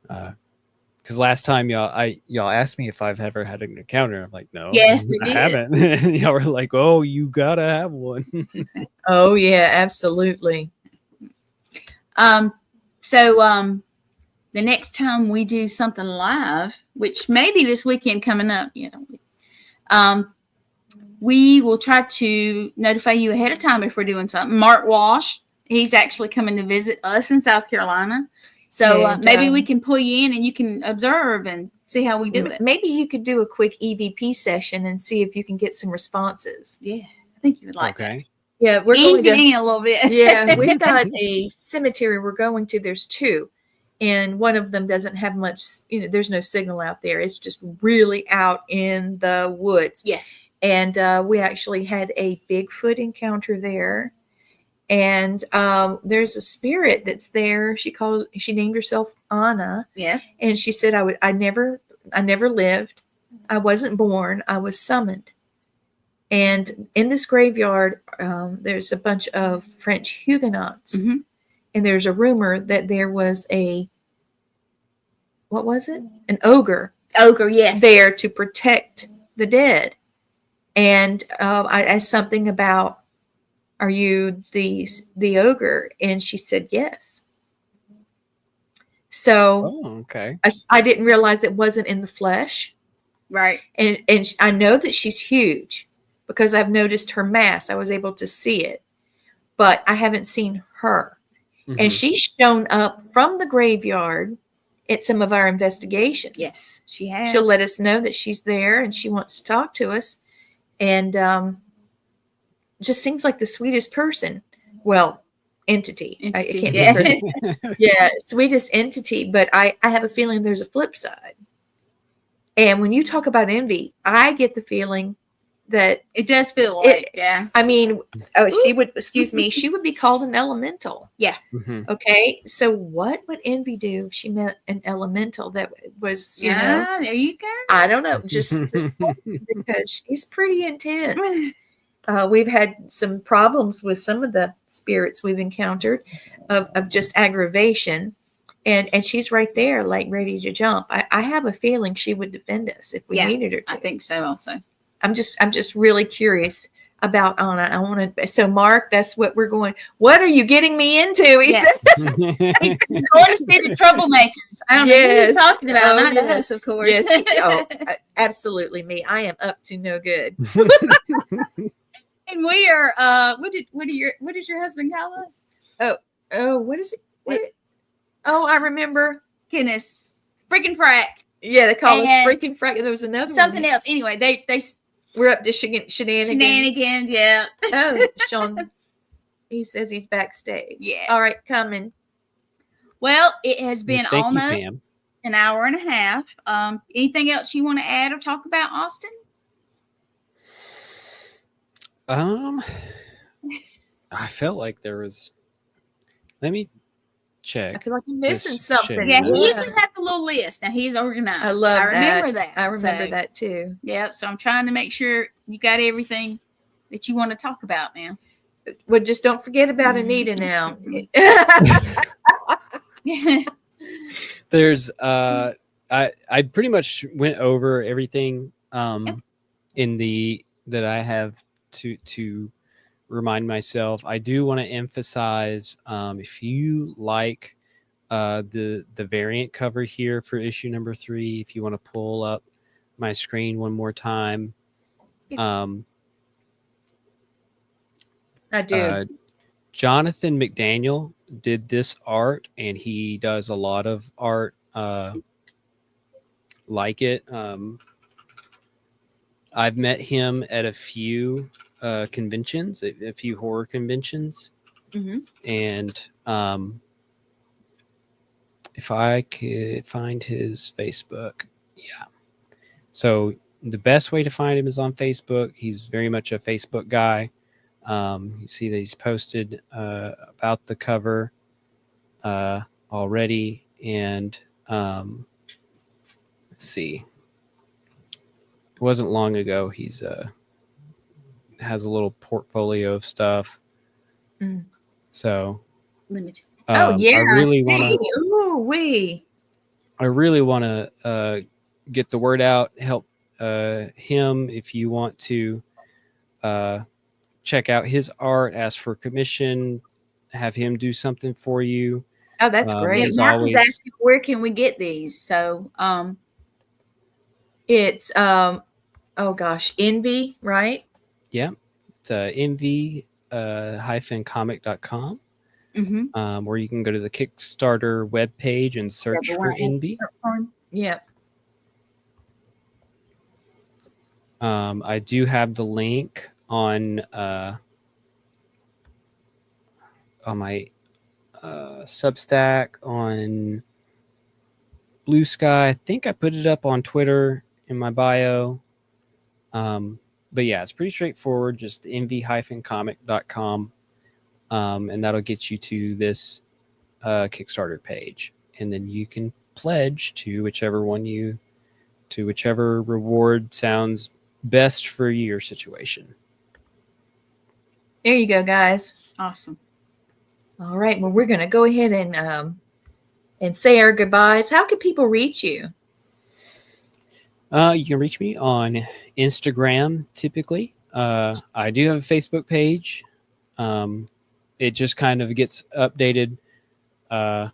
[SPEAKER 3] Because last time y'all asked me if I've ever had an encounter. I'm like, no,
[SPEAKER 2] Yes, we
[SPEAKER 3] I
[SPEAKER 2] did.
[SPEAKER 3] haven't. And y'all were like, oh, you gotta have one.
[SPEAKER 1] Oh yeah, absolutely.
[SPEAKER 2] So the next time we do something live, which may be this weekend coming up, we will try to notify you ahead of time if we're doing something. Mark Walsh, he's actually coming to visit us in South Carolina. So
[SPEAKER 1] And,
[SPEAKER 2] maybe we can pull you in and you can observe and see how we do it.
[SPEAKER 1] Maybe you could do a quick EVP session and see if you can get some responses.
[SPEAKER 2] Yeah, I think you would like
[SPEAKER 3] Okay.
[SPEAKER 1] Yeah, we're
[SPEAKER 2] that.
[SPEAKER 1] going to.
[SPEAKER 2] Evening a little bit.
[SPEAKER 1] Yeah, we've got a cemetery we're going to. There's two, and one of them doesn't have much. There's no signal out there. It's just really out in the woods.
[SPEAKER 2] Yes.
[SPEAKER 1] And we actually had a Bigfoot encounter there. And there's a spirit that's there. She named herself Anna.
[SPEAKER 2] Yeah.
[SPEAKER 1] And she said, I never lived. I wasn't born. I was summoned. And in this graveyard, there's a bunch of French Huguenots.
[SPEAKER 2] Mm-hmm.
[SPEAKER 1] And there's a rumor that there was what was it? An ogre.
[SPEAKER 2] Ogre, yes.
[SPEAKER 1] There to protect the dead. And I asked something about, are you the ogre? And she said, yes. So
[SPEAKER 3] okay.
[SPEAKER 1] I didn't realize it wasn't in the flesh.
[SPEAKER 2] Right.
[SPEAKER 1] And I know that she's huge because I've noticed her mass. I was able to see it, but I haven't seen her.
[SPEAKER 3] Mm-hmm.
[SPEAKER 1] And she's shown up from the graveyard at some of our investigations.
[SPEAKER 2] Yes, she has.
[SPEAKER 1] She'll let us know that she's there and she wants to talk to us. and just seems like the sweetest person. Well, entity. I can't
[SPEAKER 2] yeah.
[SPEAKER 1] be yeah, sweetest entity. But I have a feeling there's a flip side. And when you talk about envy, I get the feeling that
[SPEAKER 2] It does feel like, yeah.
[SPEAKER 1] I mean, she would, excuse me, she would be called an elemental.
[SPEAKER 2] Yeah.
[SPEAKER 3] Mhm.
[SPEAKER 1] Okay. So what would envy do if she met an elemental that was, you know,
[SPEAKER 2] There you go.
[SPEAKER 1] I don't know, just because she's pretty intense. We've had some problems with some of the spirits we've encountered of just aggravation. And she's right there, like ready to jump. I have a feeling she would defend us if we
[SPEAKER 2] Yeah,
[SPEAKER 1] needed her to.
[SPEAKER 2] I think so also.
[SPEAKER 1] I'm just really curious about Anna. I want to. So Mark, that's what we're going. What are you getting me into? He
[SPEAKER 2] Yeah.
[SPEAKER 1] said.
[SPEAKER 2] I want to see the troublemakers. I don't know who
[SPEAKER 1] Yes.
[SPEAKER 2] you're talking about.
[SPEAKER 1] Oh,
[SPEAKER 2] Not
[SPEAKER 1] yes.
[SPEAKER 2] us, of course.
[SPEAKER 1] Yes. Oh, absolutely me. I am up to no good.
[SPEAKER 2] And we are. What did your husband call us?
[SPEAKER 1] Oh, what is it? What? Oh, I remember.
[SPEAKER 2] Goodness, freaking frack.
[SPEAKER 1] Yeah, they call it
[SPEAKER 2] And
[SPEAKER 1] freaking frack. There was another
[SPEAKER 2] Something
[SPEAKER 1] one.
[SPEAKER 2] else. Anyway, they
[SPEAKER 1] We're up to shenanigans.
[SPEAKER 2] shenanigans. Yeah.
[SPEAKER 1] Oh, Sean. He says he's backstage.
[SPEAKER 2] Yeah.
[SPEAKER 1] All right, coming.
[SPEAKER 2] Well, it has been
[SPEAKER 3] Thank you,
[SPEAKER 2] almost
[SPEAKER 3] Pam.
[SPEAKER 2] an hour and a half. Anything else you want to add or talk about, Austin?
[SPEAKER 3] I felt like there was. Let me
[SPEAKER 1] I
[SPEAKER 3] check.
[SPEAKER 1] feel like I'm missing
[SPEAKER 3] This
[SPEAKER 1] something.
[SPEAKER 3] shit.
[SPEAKER 2] Yeah, he
[SPEAKER 3] Yeah.
[SPEAKER 2] used to have a little list. Now he's organized.
[SPEAKER 1] I love
[SPEAKER 2] I remember
[SPEAKER 1] that.
[SPEAKER 2] that.
[SPEAKER 1] I remember
[SPEAKER 2] So,
[SPEAKER 1] that too.
[SPEAKER 2] Yep. So I'm trying to make sure you got everything that you want to talk about now.
[SPEAKER 1] Well, just don't forget about Anita now.
[SPEAKER 3] There's I pretty much went over everything in the that I have to remind myself. I do want to emphasize if you like the variant cover here for issue number 3, if you want to pull up my screen one more time.
[SPEAKER 1] I do.
[SPEAKER 3] Jonathan McDaniel did this art, and he does a lot of art like it. I've met him at a few conventions, a few horror conventions.
[SPEAKER 2] Mhm.
[SPEAKER 3] And if I could find his Facebook, yeah. So the best way to find him is on Facebook. He's very much a Facebook guy. You see that he's posted about the cover already, and let's see. It wasn't long ago. He's has a little portfolio of stuff.
[SPEAKER 1] Mm.
[SPEAKER 3] So
[SPEAKER 2] Limited.
[SPEAKER 1] Oh yeah,
[SPEAKER 3] I really want to.
[SPEAKER 1] Ooh, wee.
[SPEAKER 3] I really want to get the word out. Help him if you want to check out his art. Ask for commission. Have him do something for you.
[SPEAKER 1] Oh, that's
[SPEAKER 2] Yeah,
[SPEAKER 1] great.
[SPEAKER 3] He's
[SPEAKER 2] Mark was
[SPEAKER 3] always-
[SPEAKER 2] asking where can we get these. So
[SPEAKER 1] It's oh gosh, Envy, right?
[SPEAKER 3] Yeah, it's envy-comic.com. Where you can go to the Kickstarter webpage and search for Envy.
[SPEAKER 1] Yeah.
[SPEAKER 3] I do have the link on my Substack, on Blue Sky. I think I put it up on Twitter in my bio. But yeah, it's pretty straightforward. Just envy-comic.com. And that'll get you to this Kickstarter page. And then you can pledge to whichever reward sounds best for your situation.
[SPEAKER 1] There you go, guys.
[SPEAKER 2] Awesome.
[SPEAKER 1] All right. Well, we're going to go ahead and say our goodbyes. How can people reach you?
[SPEAKER 3] You can reach me on Instagram typically. I do have a Facebook page. It just kind of gets updated at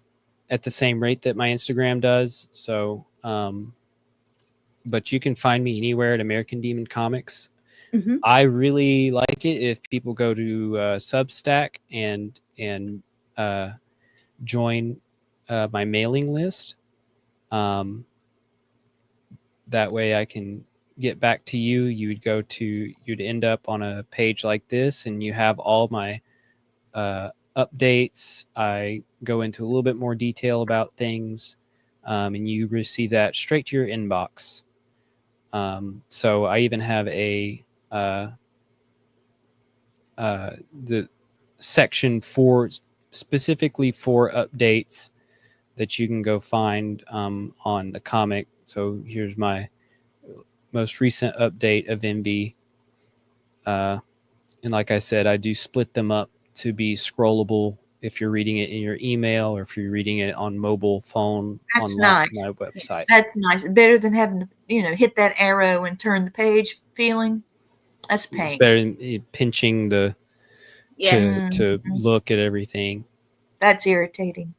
[SPEAKER 3] the same rate that my Instagram does. So, but you can find me anywhere at American Demon Comics.
[SPEAKER 2] Mhm.
[SPEAKER 3] I really like it if people go to Substack and join my mailing list. That way I can get back to you, you'd end up on a page like this, and you have all my updates. I go into a little bit more detail about things, and you receive that straight to your inbox. So I even have the section specifically for updates that you can go find on the comic. So here's my most recent update of Envy. And like I said, I do split them up to be scrollable if you're reading it in your email or if you're reading it on mobile phone
[SPEAKER 1] That's
[SPEAKER 3] on
[SPEAKER 1] nice.
[SPEAKER 3] my website.
[SPEAKER 1] That's nice. Better than having to, hit that arrow and turn the page feeling. That's pain.
[SPEAKER 3] It's better than pinching to look at everything.
[SPEAKER 1] That's irritating.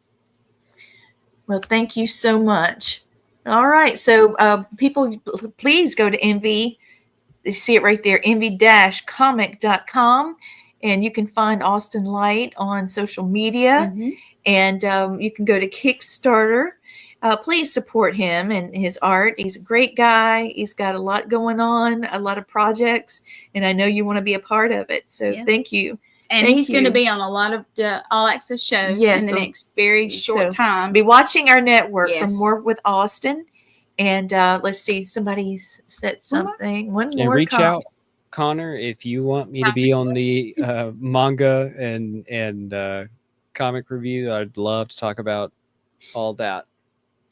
[SPEAKER 1] Well, thank you so much. All right. So people, please go to Envy. You see it right there, envy-comic.com. And you can find Austin Light on social media.
[SPEAKER 2] Mm-hmm.
[SPEAKER 1] And you can go to Kickstarter. Please support him and his art. He's a great guy. He's got a lot going on, a lot of projects. And I know you want to be a part of it. So thank you.
[SPEAKER 2] And he's going to be on a lot of All Access shows in the next very short time.
[SPEAKER 1] Be watching our network for more with Austin. And let's see, somebody said something. One more.
[SPEAKER 3] And reach out, Connor, if you want me to be on the manga and comic review. I'd love to talk about all that.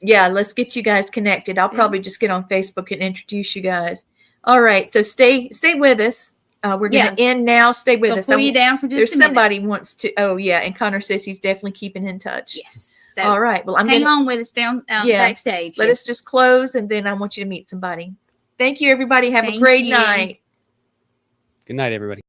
[SPEAKER 1] Yeah, let's get you guys connected. I'll probably just get on Facebook and introduce you guys. All right, so stay with us. We're going to end now. Stay with us.
[SPEAKER 2] Pull you down for just a minute.
[SPEAKER 1] There's somebody wants to. Oh yeah, and Connor says he's definitely keeping in touch.
[SPEAKER 2] Yes. So
[SPEAKER 1] all right. Well,
[SPEAKER 2] hang on with us down backstage.
[SPEAKER 1] Let us just close, and then I want you to meet somebody. Thank you, everybody. Have a great night.
[SPEAKER 3] Good night, everybody.